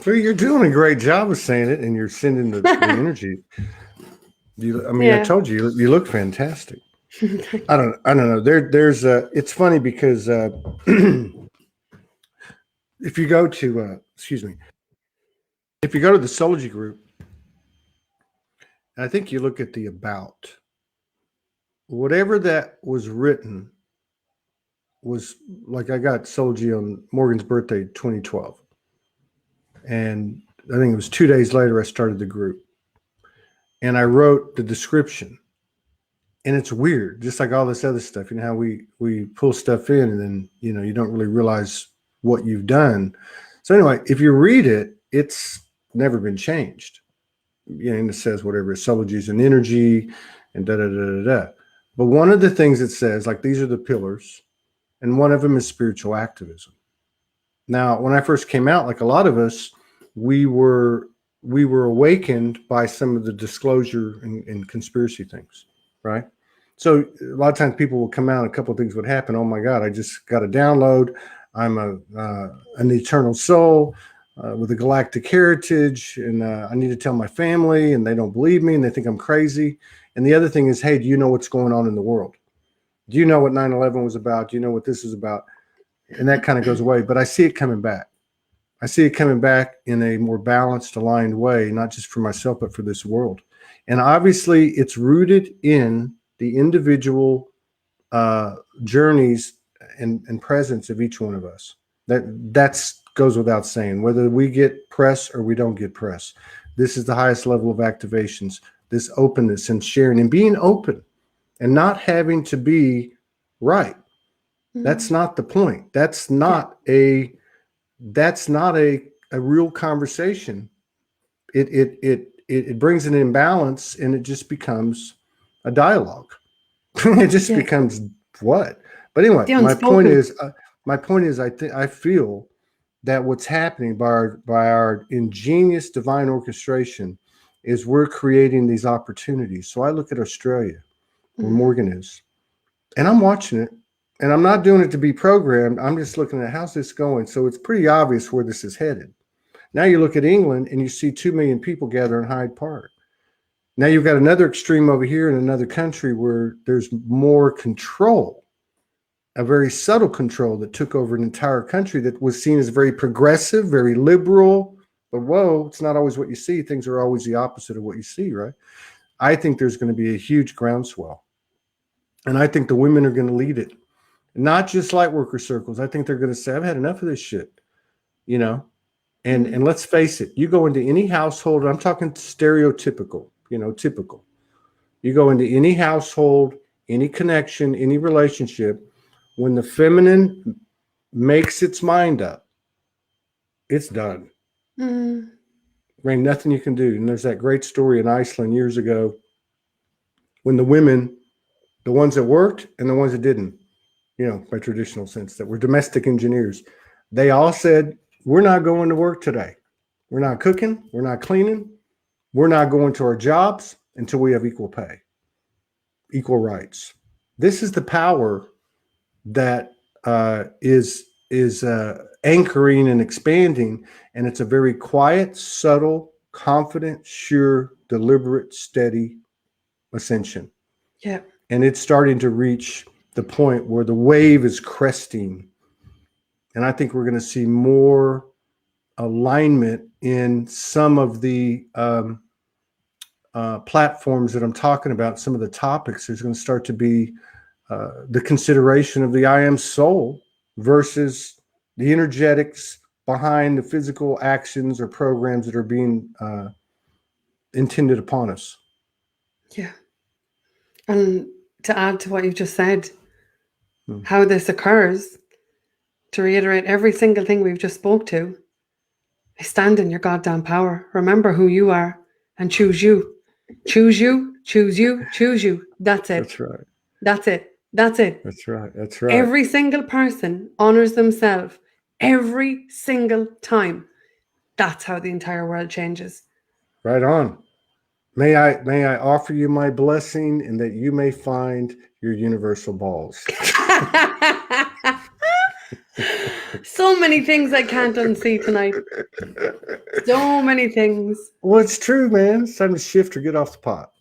Well, you're doing a great job of saying it, and you're sending the energy. I Yeah. told you you look fantastic. I don't know. There's it's funny because if you go to if you go to the Soulspeaks group, I think you look at the about, whatever that was written was like, I got Soulspeaks on Morgan's birthday 2012, and I think it was 2 days later I started the group, and I wrote the description. And it's weird, just like all this other stuff. You know how we pull stuff in, and then you don't really realize what you've done. So anyway, if you read it, it's never been changed. And it says whatever, Soulspeaks and energy, and da da da da da. But one of the things it says, like, these are the pillars, and one of them is spiritual activism. Now, when I first came out, like a lot of us, we were awakened by some of the disclosure and conspiracy things, right? So a lot of times people will come out, a couple of things would happen. Oh my God, I just got a download. I'm an eternal soul with a galactic heritage, and I need to tell my family, and they don't believe me, and they think I'm crazy. And the other thing is, hey, do you know what's going on in the world? Do you know what 9/11 was about? Do you know what this is about? And that kind of goes away. But I see it coming back. I see it coming back in a more balanced, aligned way, not just for myself, but for this world. And obviously, it's rooted in the individual journeys and presence of each one of us. That's goes without saying. Whether we get press or we don't get press, this is the highest level of activations. This openness and sharing and being open, and not having to be right. That's not the point. That's not a real conversation. It brings an imbalance, and it just becomes a dialogue. It just becomes what? But anyway, my point is, I feel that what's happening by our ingenious divine orchestration is we're creating these opportunities. So I look at Australia, where Morgan is, and I'm watching it, and I'm not doing it to be programmed. I'm just looking at how's this going. So it's pretty obvious where this is headed. Now you look at England, and you see 2 million people gather in Hyde Park. Now you've got another extreme over here in another country where there's more control. a very subtle control that took over an entire country that was seen as very progressive, very liberal. But whoa, it's not always what you see. Things are always the opposite of what you see, right? I think there's going to be a huge groundswell. And I think the women are going to lead it. Not just light worker circles. I think they're going to say, I've had enough of this shit, you know? And let's face it, you go into any household, I'm talking stereotypical, typical. You go into any household, any connection, any relationship, when the feminine makes its mind up, it's done. There ain't nothing you can do. And there's that great story in Iceland years ago when the women, the ones that worked and the ones that didn't, by traditional sense, that were domestic engineers, they all said, we're not going to work today. We're not cooking. We're not cleaning. We're not going to our jobs until we have equal pay, equal rights. This is the power that is anchoring and expanding, and it's a very quiet, subtle, confident, sure, deliberate, steady ascension. Yeah. And it's starting to reach the point where the wave is cresting. And I think we're going to see more alignment in some of the platforms that I'm talking about, some of the topics. There's going to start to be the consideration of the I am soul versus the energetics behind the physical actions or programs that are being intended upon us. Yeah. And to add to what you've just said, how this occurs, to reiterate every single thing we've just spoke to, stand in your goddamn power. Remember who you are and choose you. Choose you, choose you, choose you. That's it. That's right. That's it. That's it. That's right. That's right. Every single person honors themselves every single time. That's how the entire world changes. Right on. May I offer you my blessing and that you may find your universal balls. So many things I can't unsee tonight. So many things. Well, it's true, man. It's time to shift or get off the pot.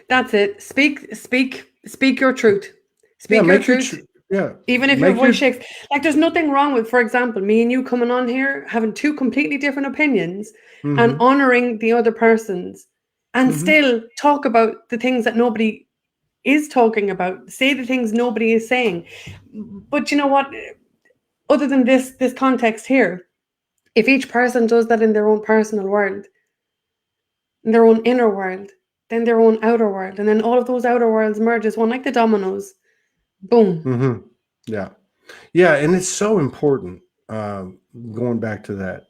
That's it. Speak your truth. Speak your truth. Yeah. Even if your voice shakes. Like, there's nothing wrong with, for example, me and you coming on here, having two completely different opinions and honoring the other person's and still talk about the things that nobody is talking about, say the things nobody is saying. But you know what? Other than this context here, if each person does that in their own personal world, in their own inner world, then their own outer world, and then all of those outer worlds merge as one, like the dominoes. Boom. Yeah. Yeah. And it's so important, going back to that.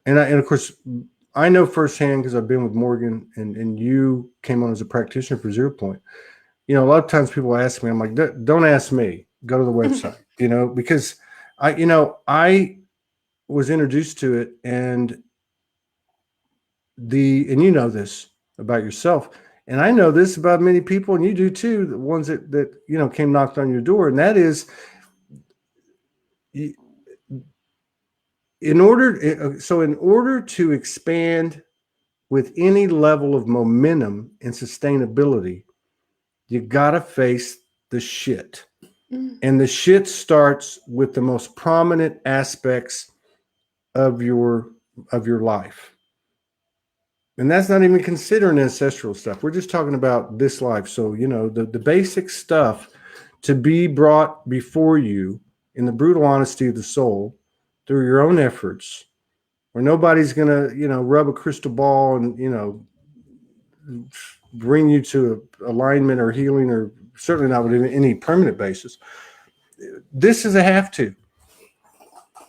And of course, I know firsthand because I've been with Morgan and you came on as a practitioner for 0 Point. A lot of times people ask me, I'm like, don't ask me, go to the website, because I was introduced to it and you know this about yourself. And I know this about many people, and you do too, the ones that came knocked on your door. And that is, in order to expand with any level of momentum and sustainability, you gotta face the shit. And the shit starts with the most prominent aspects of your life. And that's not even considering ancestral stuff. We're just talking about this life. So, the basic stuff to be brought before you in the brutal honesty of the soul through your own efforts, where nobody's going to, rub a crystal ball and, bring you to alignment or healing, or certainly not with any permanent basis. This is a have to.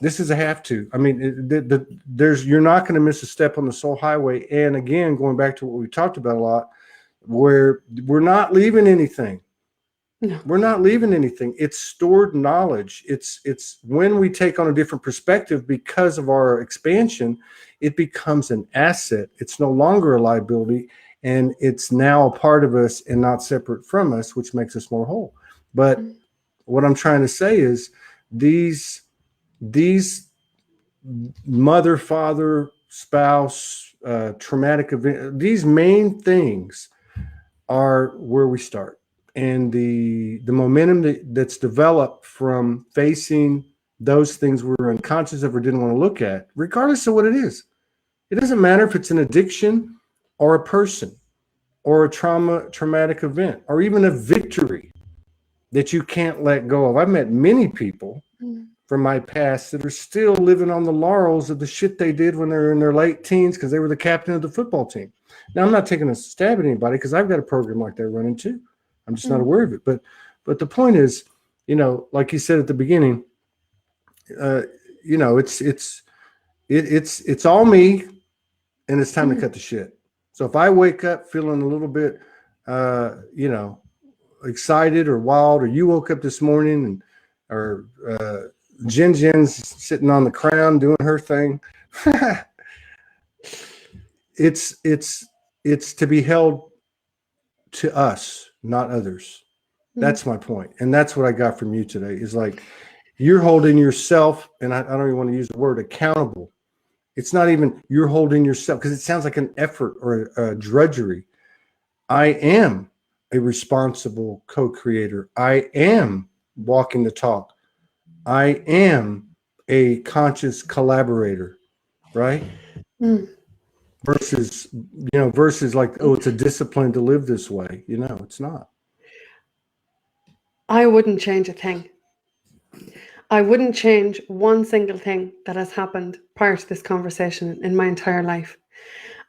This is a have to. I mean, you're not going to miss a step on the soul highway. And again, going back to what we talked about a lot, where we're not leaving anything. No. We're not leaving anything. It's stored knowledge. It's when we take on a different perspective because of our expansion, it becomes an asset. It's no longer a liability, and it's now a part of us and not separate from us, which makes us more whole. But what I'm trying to say is these mother, father, spouse, traumatic event, these main things are where we start. and the momentum that's developed from facing those things we were unconscious of or didn't want to look at, regardless of what it is. It doesn't matter if it's an addiction or a person or a traumatic event or even a victory that you can't let go of. I've met many people from my past that are still living on the laurels of the shit they did when they were in their late teens because they were the captain of the football team. Now, I'm not taking a stab at anybody because I've got a program like that running too. I'm just not aware of it. But the point is, you know, like you said at the beginning, you know, it's all me, and it's time to cut the shit. So if I wake up feeling a little bit, you know, excited or wild, or you woke up this morning and or Jen's sitting on the crown doing her thing, it's to be held to us, not others. That's my point. And that's what I got from you today is like, you're holding yourself, and I don't even want to use the word accountable. It's not even you're holding yourself, because it sounds like an effort or a drudgery. I am a responsible co-creator. I am walking the talk. I am a conscious collaborator, right? Versus like, oh, it's a discipline to live this way. You know, it's not. I wouldn't change a thing. I wouldn't change one single thing that has happened prior to this conversation in my entire life.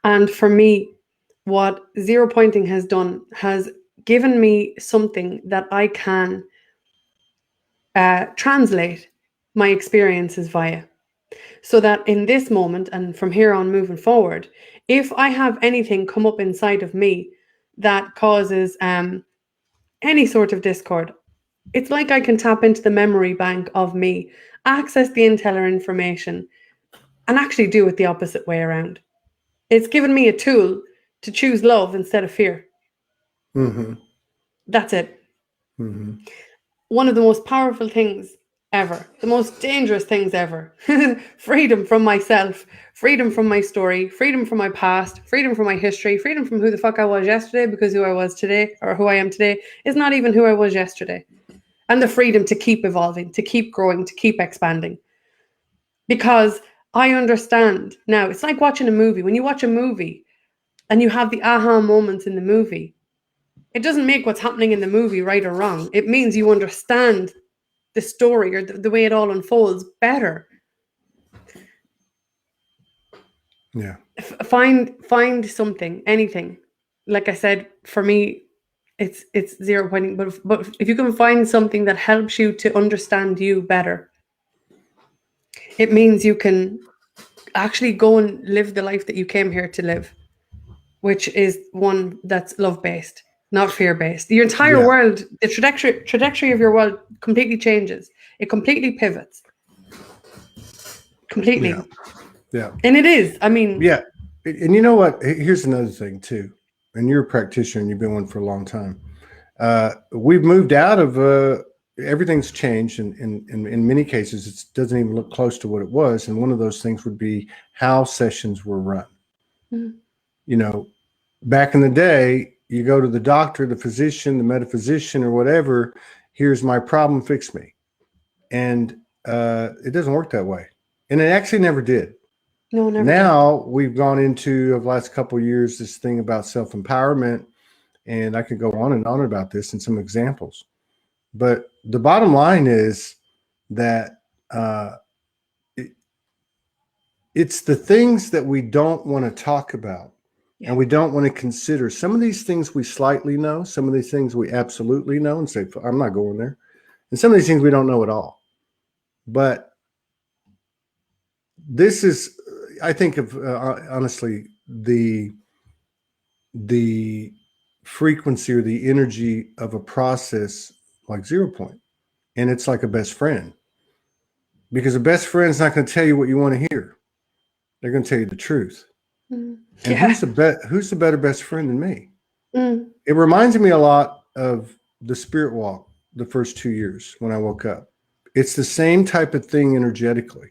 And for me, what zero pointing has done has given me something that I can translate my experiences via. So that in this moment and from here on moving forward, if I have anything come up inside of me that causes any sort of discord, it's like I can tap into the memory bank of me, access the intel or information, and actually do it the opposite way around. It's given me a tool to choose love instead of fear. That's it. One of the most powerful things ever, the most dangerous things ever. Freedom from myself, freedom from my story, freedom from my past, freedom from my history, freedom from who the fuck I was yesterday, because who I was today, or who I am today, is not even who I was yesterday. And the freedom to keep evolving, to keep growing, to keep expanding. Because I understand now, it's like watching a movie. When you watch a movie and you have the aha moments in the movie, it doesn't make what's happening in the movie right or wrong. It means you understand the story or the way it all unfolds better. Yeah. Find something, anything. Like I said, for me, it's zero pointing. But if you can find something that helps you to understand you better, it means you can actually go and live the life that you came here to live, which is one that's love-based, not fear-based. Your entire world, the trajectory of your world completely changes. It completely pivots. Completely. Yeah. And it is. I mean. Yeah. And you know what? Here's another thing too. And you're a practitioner and you've been one for a long time. We've moved out of everything's changed, and in many cases it doesn't even look close to what it was. And one of those things would be how sessions were run. You know, back in the day, you go to the doctor, the physician, the metaphysician, or whatever. Here's my problem, fix me. And it doesn't work that way. And it actually never did. No, never. Now we've gone into, of the last couple of years, this thing about self-empowerment, and I could go on and on about this and some examples. But the bottom line is that it's the things that we don't want to talk about and we don't want to consider. Some of these things we slightly know, some of these things we absolutely know and say, I'm not going there. And some of these things we don't know at all. But this is, I think of honestly, the frequency or the energy of a process like zero point. And it's like a best friend, because a best friend's not going to tell you what you want to hear. They're going to tell you the truth. And who's the better best friend than me? It reminds me a lot of the spirit walk the first 2 years when I woke up. It's the same type of thing energetically.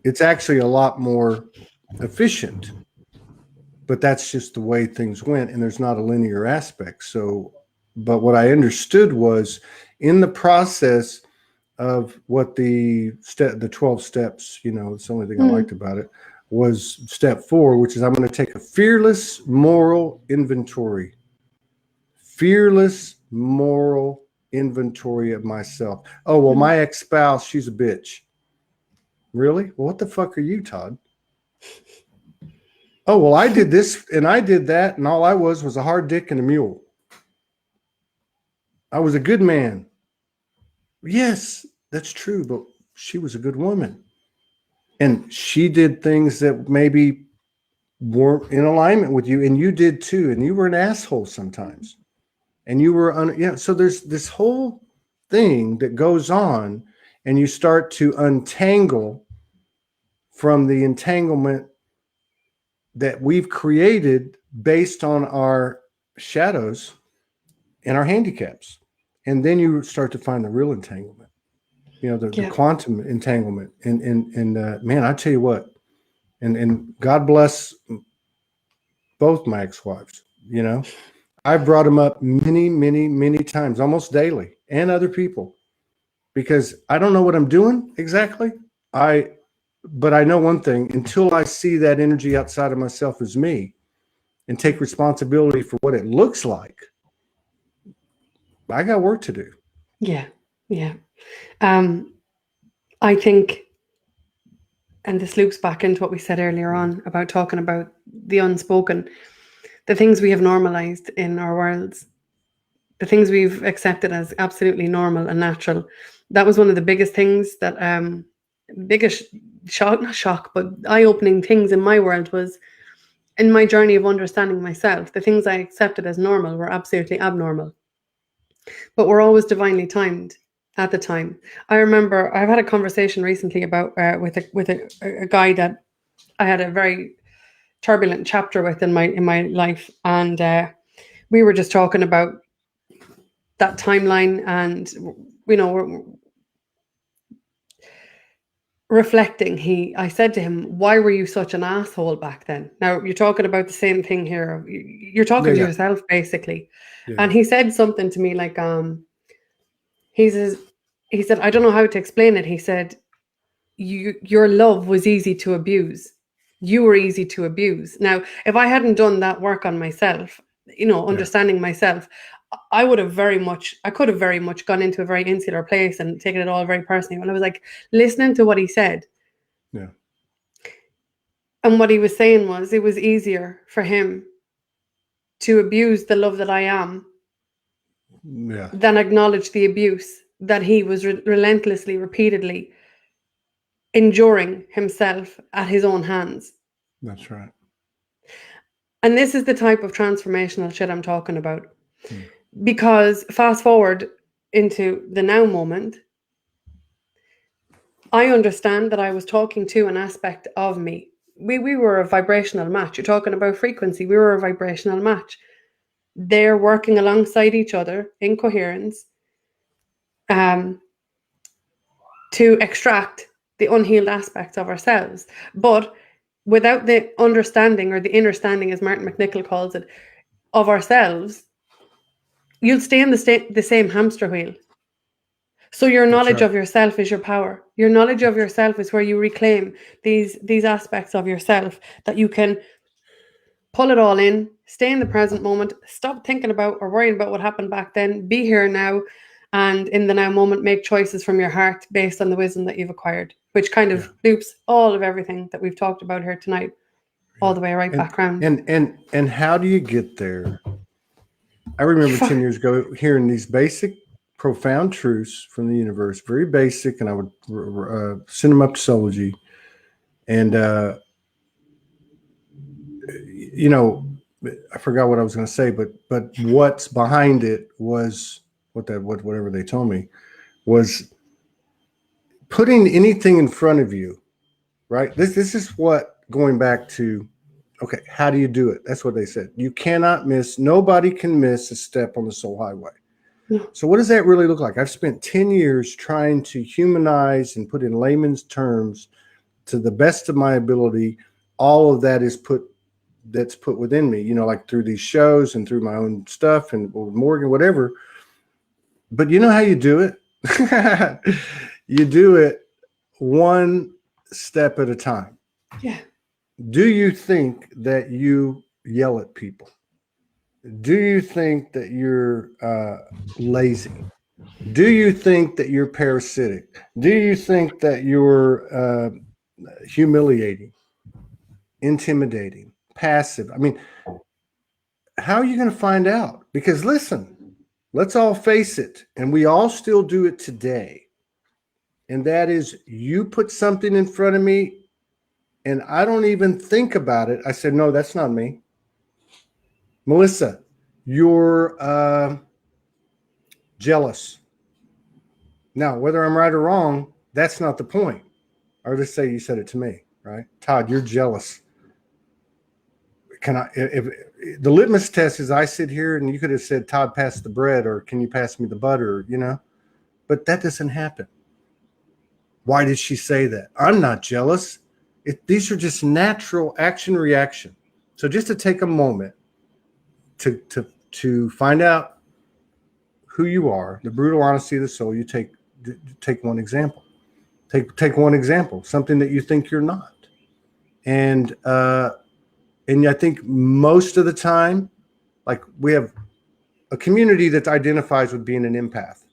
It's actually a lot more efficient, but that's just the way things went, and there's not a linear aspect. So But what I understood was in the process of what the 12 steps, it's the only thing I liked about it, was step 4, which is I'm going to take a fearless moral inventory. Fearless moral inventory of myself. Oh, well, my ex-spouse, she's a bitch. Really? Well, what the fuck are you, Todd? Oh, well, I did this and I did that, and all I was a hard dick and a mule. I was a good man. Yes, that's true, but she was a good woman. And she did things that maybe weren't in alignment with you, and you did too. And you were an asshole sometimes. And you were, so there's this whole thing that goes on, and you start to untangle from the entanglement that we've created based on our shadows and our handicaps. And then you start to find the real entanglement, the quantum entanglement. And man, I tell you what, and God bless both my ex-wives, I brought them up many, many, many times, almost daily, and other people, because I don't know what I'm doing exactly. But I know one thing: until I see that energy outside of myself as me, and take responsibility for what it looks like, I got work to do. Yeah. I think, and this loops back into what we said earlier on about talking about the unspoken, the things we have normalized in our worlds, the things we've accepted as absolutely normal and natural. That was one of the biggest things that, biggest shock, not shock, but eye-opening things in my world was in my journey of understanding myself. The things I accepted as normal were absolutely abnormal, but were always divinely timed at the time. I remember I've had a conversation recently about with a guy that I had a very turbulent chapter with in my life, and we were just talking about that timeline, and we're reflecting. I said to him, "Why were you such an asshole back then?" Now you're talking about the same thing here. You're talking to yourself basically, and he said something to me like, he said, "I don't know how to explain it." He said, your love was easy to abuse. You were easy to abuse. Now, if I hadn't done that work on myself, understanding myself, I could have very much gone into a very insular place and taken it all very personally. When I was like listening to what he said. Yeah. And what he was saying was it was easier for him to abuse the love that I am than acknowledge the abuse that he was relentlessly, repeatedly enduring himself at his own hands. That's right. And this is the type of transformational shit I'm talking about. Because fast forward into the now moment, I understand that I was talking to an aspect of me. We were a vibrational match. You're talking about frequency. We were a vibrational match. They're working alongside each other in coherence to extract the unhealed aspects of ourselves. But without the understanding, or the inner standing, as Martin McNichol calls it, of ourselves, you'll stay in the same hamster wheel. So your knowledge of yourself is your power. Your knowledge of yourself is where you reclaim these aspects of yourself, that you can pull it all in, stay in the present moment, stop thinking about or worrying about what happened back then, be here now, and in the now moment, make choices from your heart based on the wisdom that you've acquired, which kind of loops all of everything that we've talked about here tonight, all the way back around. And how do you get there? I remember 10 years ago hearing these basic, profound truths from the universe, very basic, and I would send them up to Soulspeaks. And, I forgot what I was going to say, but what's behind it was whatever they told me was putting anything in front of you, right? This is what, going back to, okay, how do you do it? That's what they said. You cannot miss, nobody can miss a step on the soul highway. No. So what does that really look like? I've spent 10 years trying to humanize and put in layman's terms, to the best of my ability. All of that is put that's put within me, like through these shows and through my own stuff and Morgan, whatever. But you know how you do it? You do it one step at a time. Yeah. Do you think that you yell at people? Do you think that you're lazy? Do you think that you're parasitic? Do you think that you're humiliating, intimidating, passive? I mean, how are you going to find out? Because listen, let's all face it, and we all still do it today. And that is, you put something in front of me and I don't even think about it. I said, no, that's not me. Melissa, you're jealous. Now, whether I'm right or wrong, that's not the point. Or just say you said it to me, right? Todd, you're jealous. Can I, if the litmus test is I sit here and you could have said, Todd, pass the bread, or can you pass me the butter, but that doesn't happen. Why did she say that? I'm not jealous. These are just natural action reaction. So just to take a moment to find out who you are, the brutal honesty of the soul, you take one example. Take one example, something that you think you're not. And I think most of the time, like, we have a community that identifies with being an empath.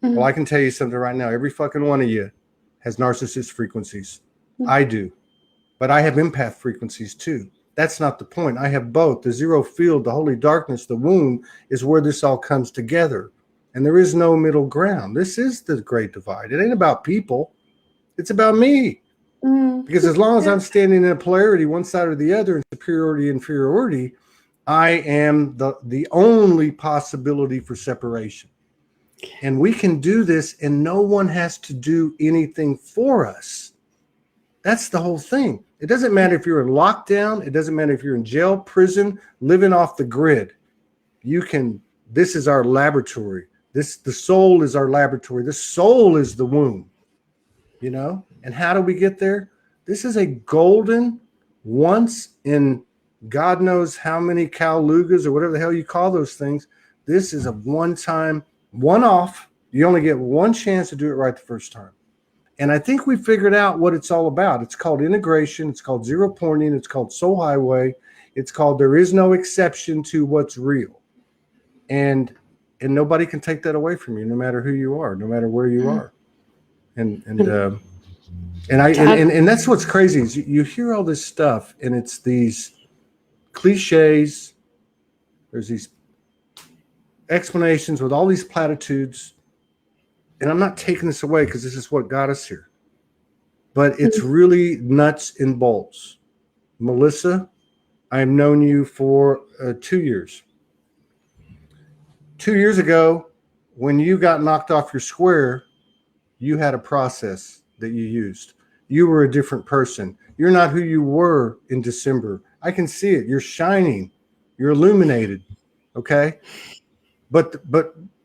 Mm-hmm. Well, I can tell you something right now. Every fucking one of you has narcissist frequencies. Mm-hmm. I do. But I have empath frequencies too. That's not the point. I have both. The zero field, the holy darkness, the womb is where this all comes together. And there is no middle ground. This is the great divide. It ain't about people. It's about me. Mm. Because as long as I'm standing in a polarity, one side or the other, in superiority, inferiority, I am the only possibility for separation. And we can do this, and no one has to do anything for us. That's the whole thing. It doesn't matter if you're in lockdown. It doesn't matter if you're in jail, prison, living off the grid. This is our laboratory. The soul is our laboratory. The soul is the womb, And how do we get there? This is a golden, once in God knows how many Kalugas or whatever the hell you call those things. This is a one-time, one-off. You only get one chance to do it right the first time. And I think we figured out what it's all about. It's called integration. It's called zero pointing. It's called soul highway. It's called there is no exception to what's real. And nobody can take that away from you, no matter who you are, no matter where you are. And that's what's crazy is you hear all this stuff, and it's these cliches. There's these explanations with all these platitudes. And I'm not taking this away because this is what got us here. But it's really nuts and bolts. Melissa, I've known you for 2 years. 2 years ago, when you got knocked off your square, you had a process that you used. You were a different person. You're not who you were in December. I can see it. You're shining. You're illuminated. Okay? But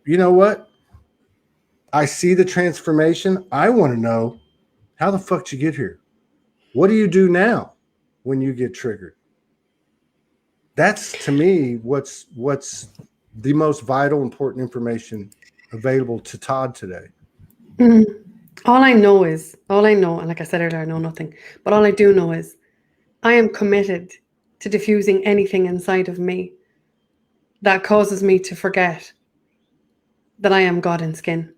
you know what? I see the transformation. I want to know, how the fuck did you get here? What do you do now when you get triggered? That's, to me, what's the most vital, important information available to Todd today. All I know, and like I said earlier, I know nothing, but all I do know is I am committed to diffusing anything inside of me that causes me to forget that I am God in skin.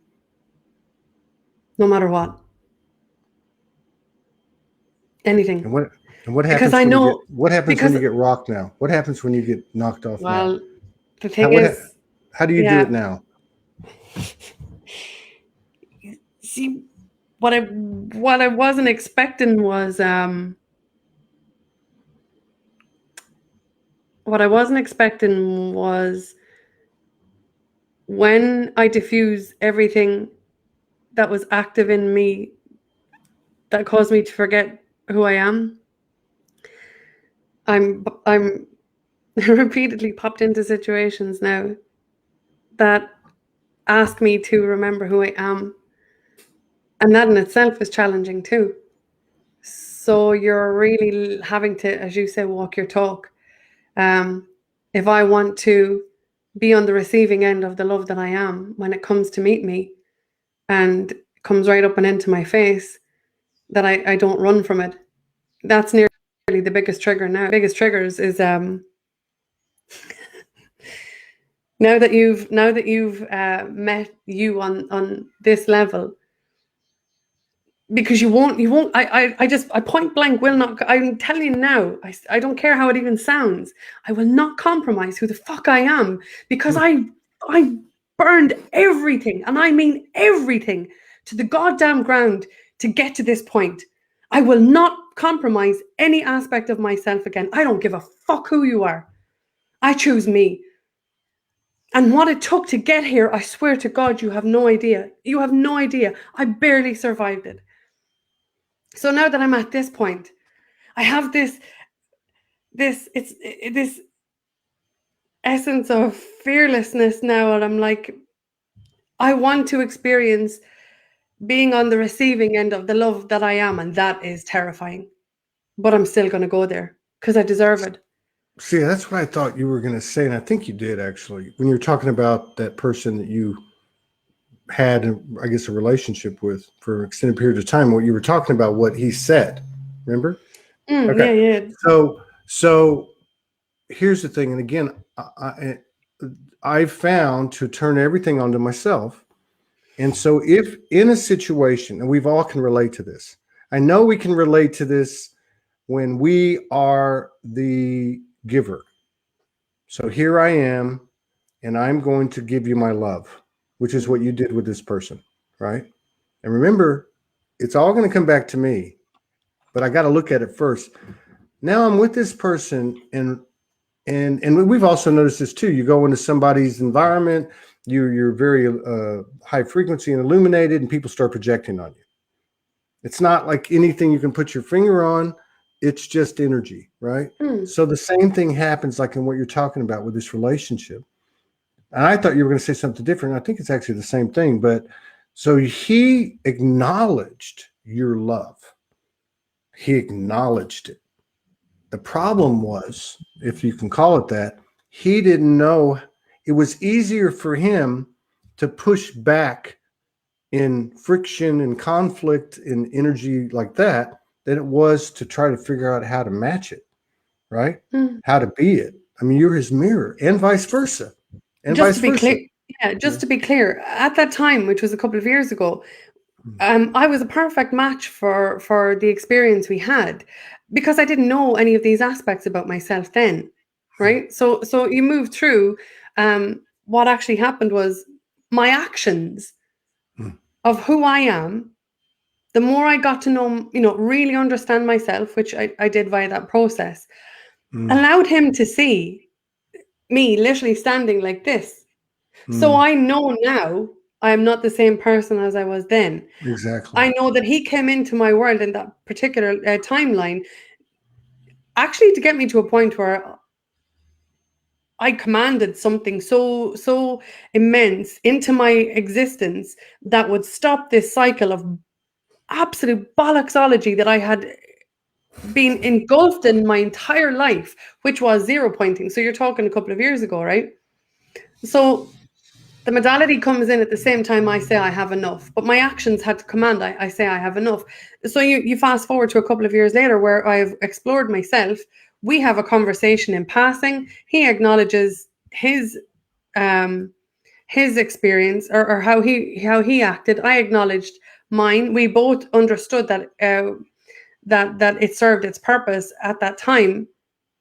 No matter what. Anything. And what happens? Because I know what happens when you get rocked now? What happens when you get knocked off? Well, now? The thing is, how do you do it now? See, what I wasn't expecting was when I diffuse everything that was active in me that caused me to forget who I am. I'm repeatedly popped into situations now that ask me to remember who I am. And that in itself is challenging too. So you're really having to, as you say, walk your talk. If I want to be on the receiving end of the love that I am when it comes to meet me and comes right up and into my face, that I don't run from it. That's nearly the biggest trigger now. Biggest triggers is now that you've met you on this level, because you won't I point blank will not, I'm telling you now, I don't care how it even sounds, I will not compromise who the fuck I am, because I burned everything, and I mean everything, to the goddamn ground to get to this point. I will not compromise any aspect of myself again. I don't give a fuck who you are. I choose me. And what it took to get here, I swear to God, you have no idea. You have no idea. I barely survived it. So now that I'm at this point, I have this essence of fearlessness now, and I'm like, I want to experience being on the receiving end of the love that I am, and that is terrifying. But I'm still going to go there because I deserve it. See, that's what I thought you were going to say, and I think you did actually, when you were talking about that person that you had, I guess, a relationship with for an extended period of time. What you were talking about, what he said, remember? Okay. Yeah. So here's the thing, and again, I found to turn everything onto myself. And so if in a situation, and we've all can relate to this, I know we can relate to this when we are the giver. So here I am, and I'm going to give you my love, which is what you did with this person, right? And remember, it's all going to come back to me, but I got to look at it first. Now I'm with this person, and we've also noticed this too. You go into somebody's environment, you're very high frequency and illuminated, and people start projecting on you. It's not like anything you can put your finger on. It's just energy, right? So the same thing happens like in what you're talking about with this relationship. And I thought you were going to say something different. I think it's actually the same thing. But so he acknowledged your love. He acknowledged it. The problem was, if you can call it that, he didn't know. It was easier for him to push back in friction and conflict and energy like that than it was to try to figure out how to match it, right? How to be it. I mean, you're his mirror, and vice versa. And just vice versa. To be clear, at that time, which was a couple of years ago, I was a perfect match for the experience we had, because I didn't know any of these aspects about myself then, right? So you move through. What actually happened was my actions of who I am. The more I got to know, really understand myself, which I did via that process, allowed him to see me literally standing like this. So I know now I am not the same person as I was then. Exactly. I know that he came into my world in that particular timeline, actually to get me to a point where I commanded something so immense into my existence that would stop this cycle of absolute bollocksology that I had been engulfed in my entire life, which was zero pointing. So you're talking a couple of years ago, right? So the modality comes in at the same time I say I have enough, but my actions had to command I say I have enough. So you fast forward to a couple of years later where I've explored myself. We have a conversation in passing. He acknowledges his experience or how he acted. I acknowledged mine. We both understood that that it served its purpose at that time,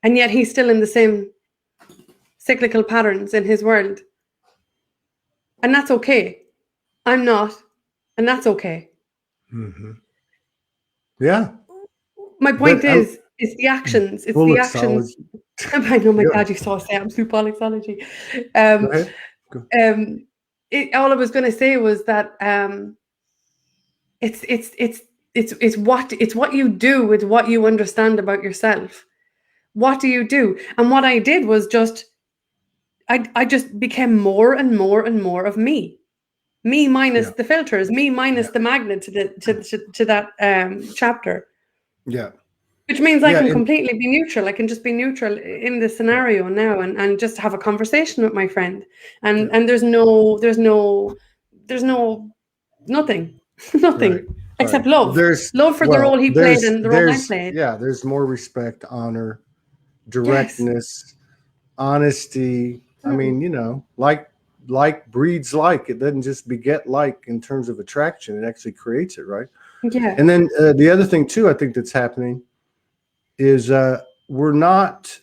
and yet he's still in the same cyclical patterns in his world. And that's okay. I'm not, and that's okay. Yeah. My point is the actions. It's the actions. I know, my God, you saw say absolute bollocksology. Go ahead. All I was going to say was that it's what you do with what you understand about yourself. What do you do? And what I did was I just became more and more and more of me. Me minus the filters, me minus the magnet to that chapter. Yeah. Which means I yeah, can completely be neutral. I can just be neutral in the scenario now and just have a conversation with my friend. And there's nothing, right, nothing right. except love. Love for the role he played and the role I played. There's more respect, honor, Yes. directness, honesty. I mean, like breeds like. It doesn't just beget like in terms of attraction. It actually creates it, right? Yeah. And then the other thing too, I think that's happening is we're not.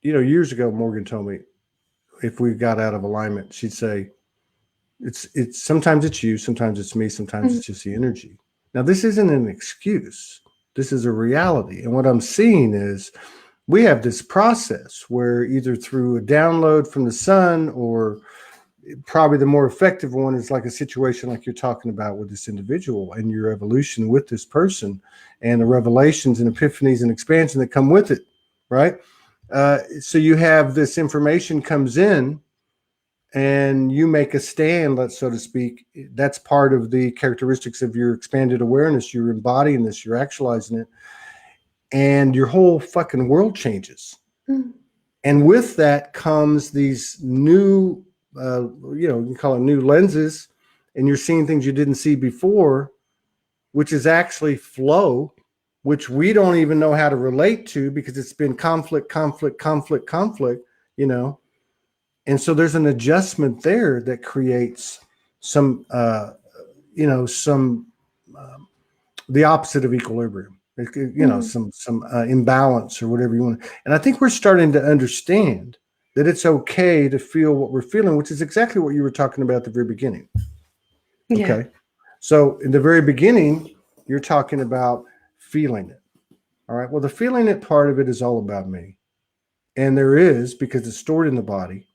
Years ago, Morgan told me if we got out of alignment, she'd say, "It's sometimes it's you, sometimes it's me, sometimes it's just the energy." Now, this isn't an excuse. This is a reality, and what I'm seeing is we have this process where either through a download from the sun or probably the more effective one is like a situation like you're talking about with this individual and your evolution with this person and the revelations and epiphanies and expansion that come with it, right? So you have this information comes in and you make a stand, let's so to speak. That's part of the characteristics of your expanded awareness. You're embodying this, you're actualizing it, and your whole fucking world changes. Mm. And with that comes these new, you can call it new lenses, and you're seeing things you didn't see before, which is actually flow, which we don't even know how to relate to because it's been conflict, And so there's an adjustment there that creates some, the opposite of equilibrium. Some imbalance or whatever you want. And I think we're starting to understand that it's okay to feel what we're feeling, which is exactly what you were talking about at the very beginning. Yeah. Okay. So in the very beginning, you're talking about feeling it. All right. Well, the feeling it part of it is all about me. And there is, because it's stored in the body,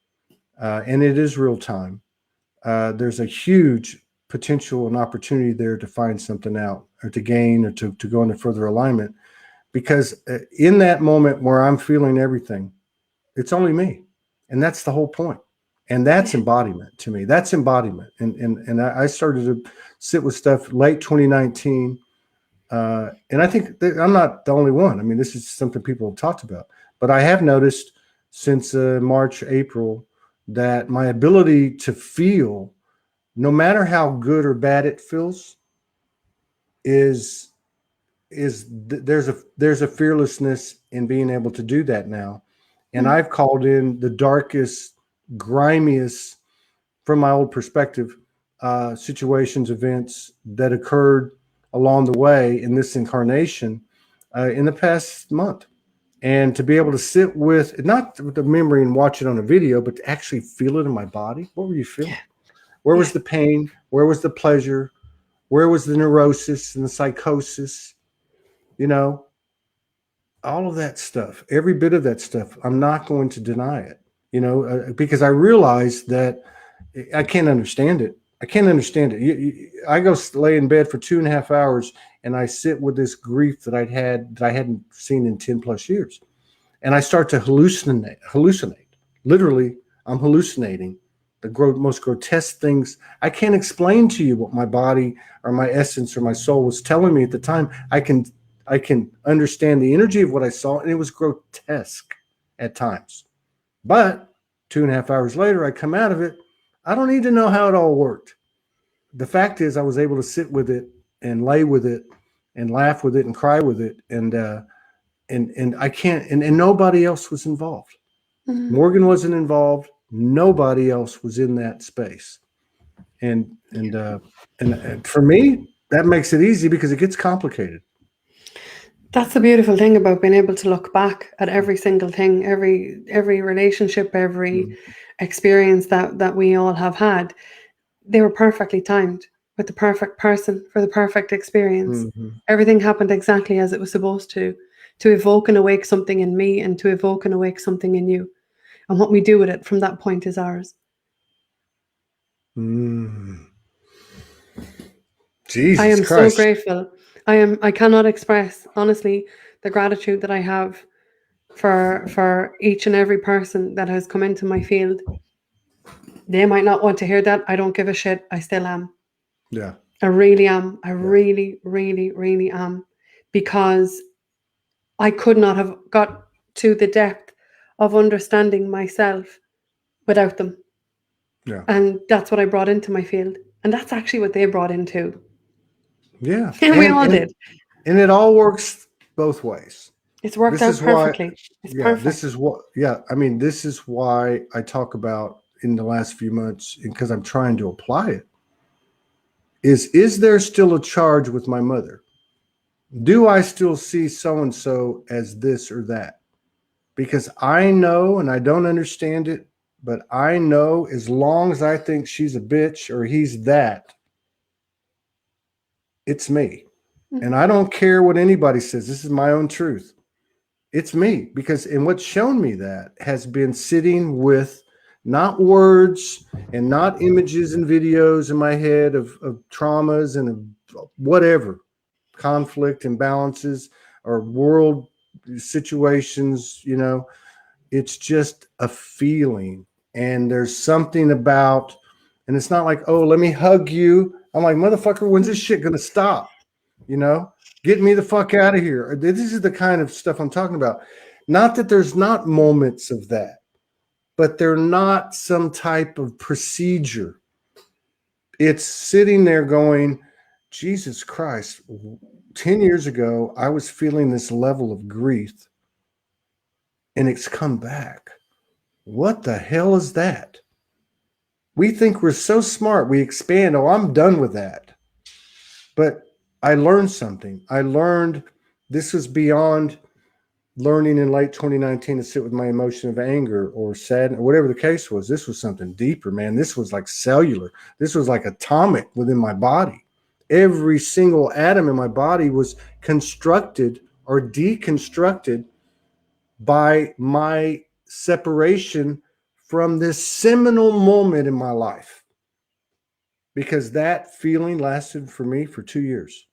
and it is real time. There's a huge potential and opportunity there to find something out or to gain or to go into further alignment. Because in that moment where I'm feeling everything, it's only me. And that's the whole point. And that's embodiment to me. That's embodiment. And I started to sit with stuff late 2019. And I think I'm not the only one. I mean, this is something people have talked about. But I have noticed since March, April, that my ability to feel, no matter how good or bad it feels, is there's a fearlessness in being able to do that now. And I've called in the darkest, grimiest, from my old perspective, situations, events that occurred along the way in this incarnation in the past month. And to be able to sit with, not with the memory and watch it on a video, but to actually feel it in my body. What were you feeling? Where was the pain? Where was the pleasure? Where was the neurosis and the psychosis? All of that stuff, every bit of that stuff, I'm not going to deny it, because I realize that I can't understand it. I can't understand it. I go lay in bed for 2.5 hours and I sit with this grief that I hadn't seen in 10 plus years. And I start to hallucinate. Literally, I'm hallucinating the most grotesque things. I can't explain to you what my body or my essence or my soul was telling me at the time. I can understand the energy of what I saw, and it was grotesque at times. But 2.5 hours later, I come out of it. I don't need to know how it all worked. The fact is, I was able to sit with it and lay with it and laugh with it and cry with it. And I can't, and nobody else was involved. Mm-hmm. Morgan wasn't involved. Nobody else was in that space. And for me, that makes it easy because it gets complicated. That's the beautiful thing about being able to look back at every single thing, every relationship, every experience that we all have had. They were perfectly timed with the perfect person for the perfect experience. Mm-hmm. Everything happened exactly as it was supposed to evoke and awake something in me and to evoke and awake something in you. And what we do with it from that point is ours. Jesus I am Christ. so grateful. I cannot express, honestly, the gratitude that I have for each and every person that has come into my field. They might not want to hear that. I don't give a shit. I still am. Yeah. I really am. I really, really, really am. Because I could not have got to the depth of understanding myself without them. Yeah. And that's what I brought into my field. And that's actually what they brought into. Yeah. And we all did. And it all works both ways. It's worked This out is why, perfectly. It's yeah, perfect. this is what, yeah, I mean, this is why I talk about in the last few months, because I'm trying to apply it, is there still a charge with my mother? Do I still see so-and-so as this or that? Because I know, and I don't understand it, but I know as long as I think she's a bitch or he's that, it's me. And I don't care what anybody says. This is my own truth. It's me, because, and what's shown me that has been sitting with not words and not images and videos in my head of traumas and of whatever, conflict, imbalances, or world situations, you know, it's just a feeling. And there's something about, and it's not like, oh, let me hug you. I'm like, motherfucker, when's this shit gonna stop? You know, get me the fuck out of here. This is the kind of stuff I'm talking about. Not that there's not moments of that, but they're not some type of procedure. It's sitting there going, Jesus Christ, 10 years ago, I was feeling this level of grief and it's come back. What the hell is that? We think we're so smart. We expand. Oh, I'm done with that. But I learned something. I learned this was beyond learning in late 2019 to sit with my emotion of anger or sadness, or whatever the case was. This was something deeper, man. This was like cellular. This was like atomic within my body. Every single atom in my body was constructed or deconstructed by my separation from this seminal moment in my life. Because that feeling lasted for me for 2 years.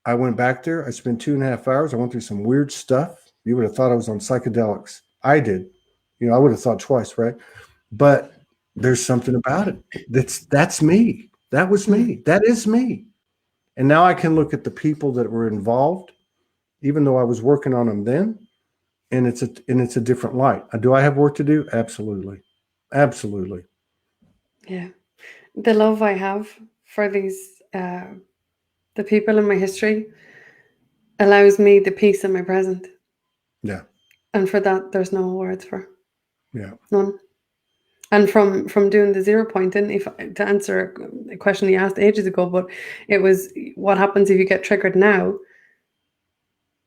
I went back there. I spent 2.5 hours. I went through some weird stuff. You would have thought I was on psychedelics. I did. You know, I would have thought twice, right? But there's something about it. That's me. That was me. That is me. And now I can look at the people that were involved, even though I was working on them then, and it's a different light. Do I have work to do? Absolutely. Absolutely. Yeah. The love I have for these, the people in my history allows me the peace in my present. Yeah. And for that, there's no words for. Yeah. None. And from doing the 0 point, and if to answer a question you asked ages ago, but it was what happens if you get triggered now.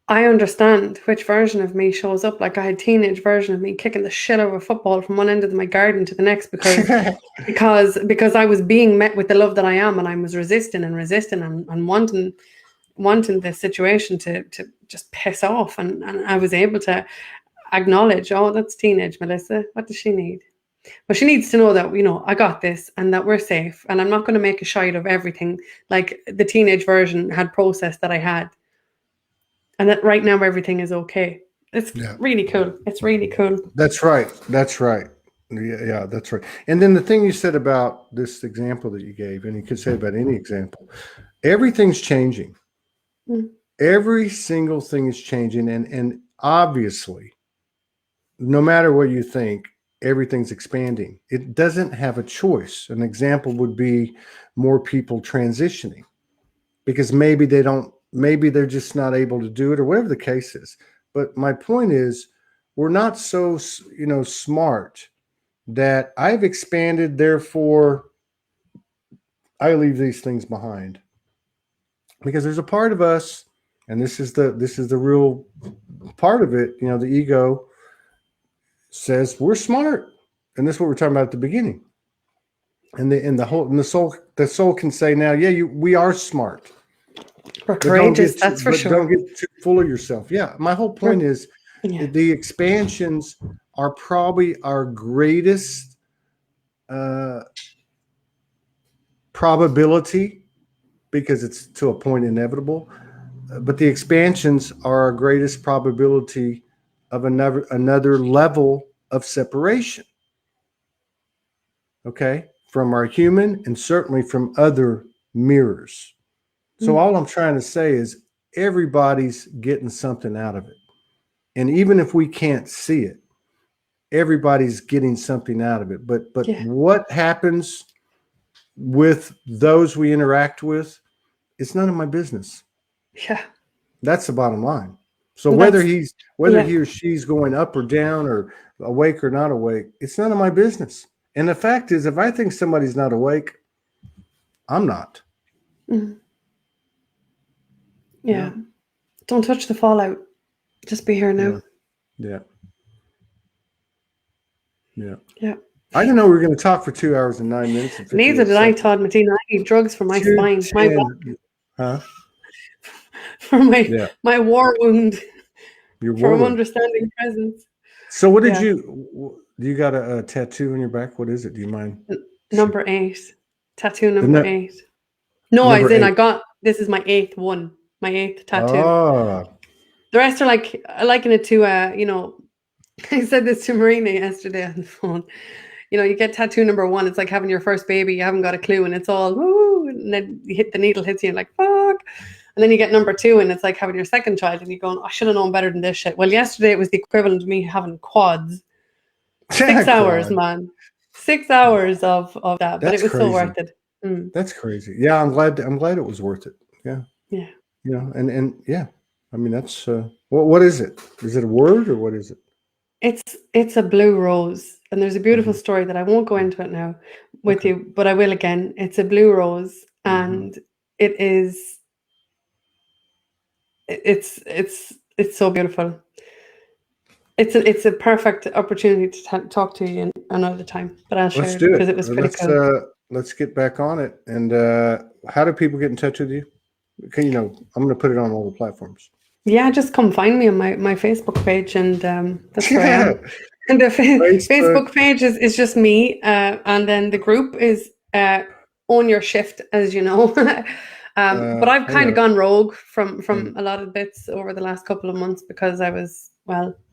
I understand which version of me shows up. Like I had teenage version of me kicking the shit out of a football from one end of my garden to the next because I was being met with the love that I am, and I was resisting and wanting the situation to just piss off, and I was able to acknowledge, oh, that's teenage Melissa. What does she need? But she needs to know that, you know, I got this and that we're safe, and I'm not going to make a shite of everything like the teenage version had processed that I had. And that right now everything is okay. It's really cool. It's really cool. That's right. That's right. Yeah, that's right. And then the thing you said about this example that you gave, and you could say about any example, everything's changing. Every single thing is changing. And obviously, no matter what you think, everything's expanding. It doesn't have a choice. An example would be more people transitioning because maybe they're just not able to do it or whatever the case is. But my point is, we're not so, smart that I've expanded, therefore I leave these things behind. Because there's a part of us, and this is the real part of it, the ego says we're smart. And this is what we're talking about at the beginning. And the soul can say now, yeah, we are smart. We're courageous, that's for sure. Don't get too full of yourself. Yeah. My whole point is the expansions are probably our greatest probability because it's to a point inevitable. But the expansions are our greatest probability of another level of separation. Okay. From our human and certainly from other mirrors. So all I'm trying to say is everybody's getting something out of it. And even if we can't see it, everybody's getting something out of it. But what happens with those we interact with, it's none of my business. Yeah. That's the bottom line. So whether he or she's going up or down or awake or not awake, it's none of my business. And the fact is, if I think somebody's not awake, I'm not. Mm-hmm. Yeah. Don't touch the fallout. Just be here now. Yeah. Yeah. I didn't know we were going to talk for 2 hours and 9 minutes. And Neither did I, Todd Medina. I need drugs for my spine. For my war wound. From understanding presence. So what did you got a tattoo on your back? What is it? Do you mind? Number 8. Tattoo number 8. No, as in this is my 8th one. My 8th tattoo. Oh. The rest are like, I liken it to, I said this to Marina yesterday on the phone. You get tattoo number 1. It's like having your first baby. You haven't got a clue, and it's all woo, and then the needle hits you, and like fuck. And then you get number 2, and it's like having your second child, and you're going, I should have known better than this shit. Well, yesterday it was the equivalent of me having quads. 6 hours, man. 6 hours of that, but it was so worth it. That's crazy. Yeah, I'm glad it was worth it. Yeah. Yeah. And yeah. I mean, that's what is it? Is it a word or what is it? It's a blue rose, and there's a beautiful story that I won't go into it now with you, but I will again. It's a blue rose, and it is. It's so beautiful. It's a perfect opportunity to talk to you another time, but I'll share it because it was pretty cool. Let's get back on it. And how do people get in touch with you? I'm going to put it on all the platforms. Yeah, just come find me on my Facebook page, and that's where I am. And the Facebook page is just me, and then the group is Own Your Shift, as you know. But I've kind of gone rogue from a lot of bits over the last couple of months because I was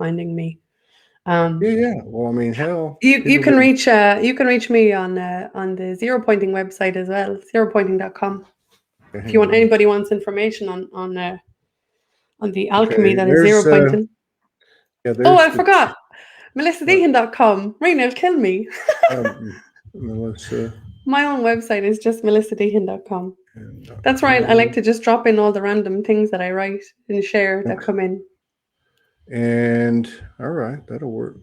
minding me. Well, I mean, hell, you can reach me on the Zero Pointing website as well, zeropointing.com. If you want anybody wants information on the alchemy that is zero pointing. I forgot. MelissaDeehan.com. Raina will kill me. My own website is just MelissaDeehan.com. That's right. I like to just drop in all the random things that I write and share that come in. And all right, that'll work.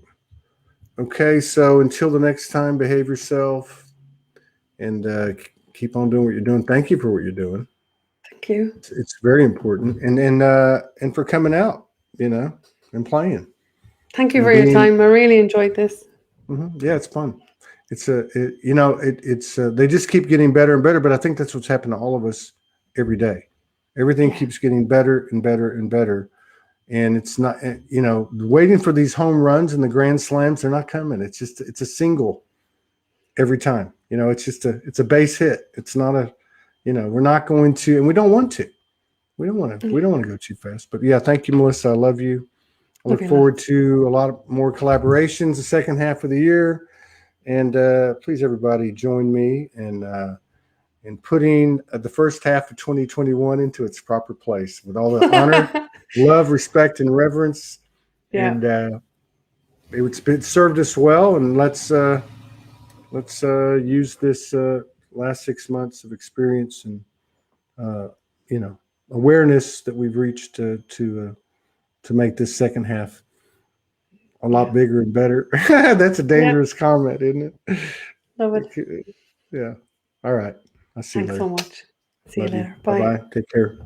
Okay, so until the next time, behave yourself and keep on doing what you're doing. Thank you for what you're doing. Thank you. It's very important, and for coming out, and playing. Thank you for your time. I really enjoyed this. Yeah, it's fun. It's they just keep getting better and better, but I think that's what's happened to all of us every day. Everything keeps getting better and better and better, and it's not waiting for these home runs and the grand slams. They're not coming. It's a single every time. It's a base hit. It's not a. We're not going to, and we don't want to. We don't want to go too fast. But yeah, thank you, Melissa. I love you. I look forward to a lot more collaborations the second half of the year. And please, everybody, join me in putting the first half of 2021 into its proper place with all the honor, love, respect, and reverence. Yeah. And it served us well. And let's use this last 6 months of experience and awareness that we've reached to make this second half a lot bigger and better. That's a dangerous comment, isn't it? Love it. Yeah. All right. I'll see you later. Thanks so much. See you later. Bye. Bye-bye. Take care.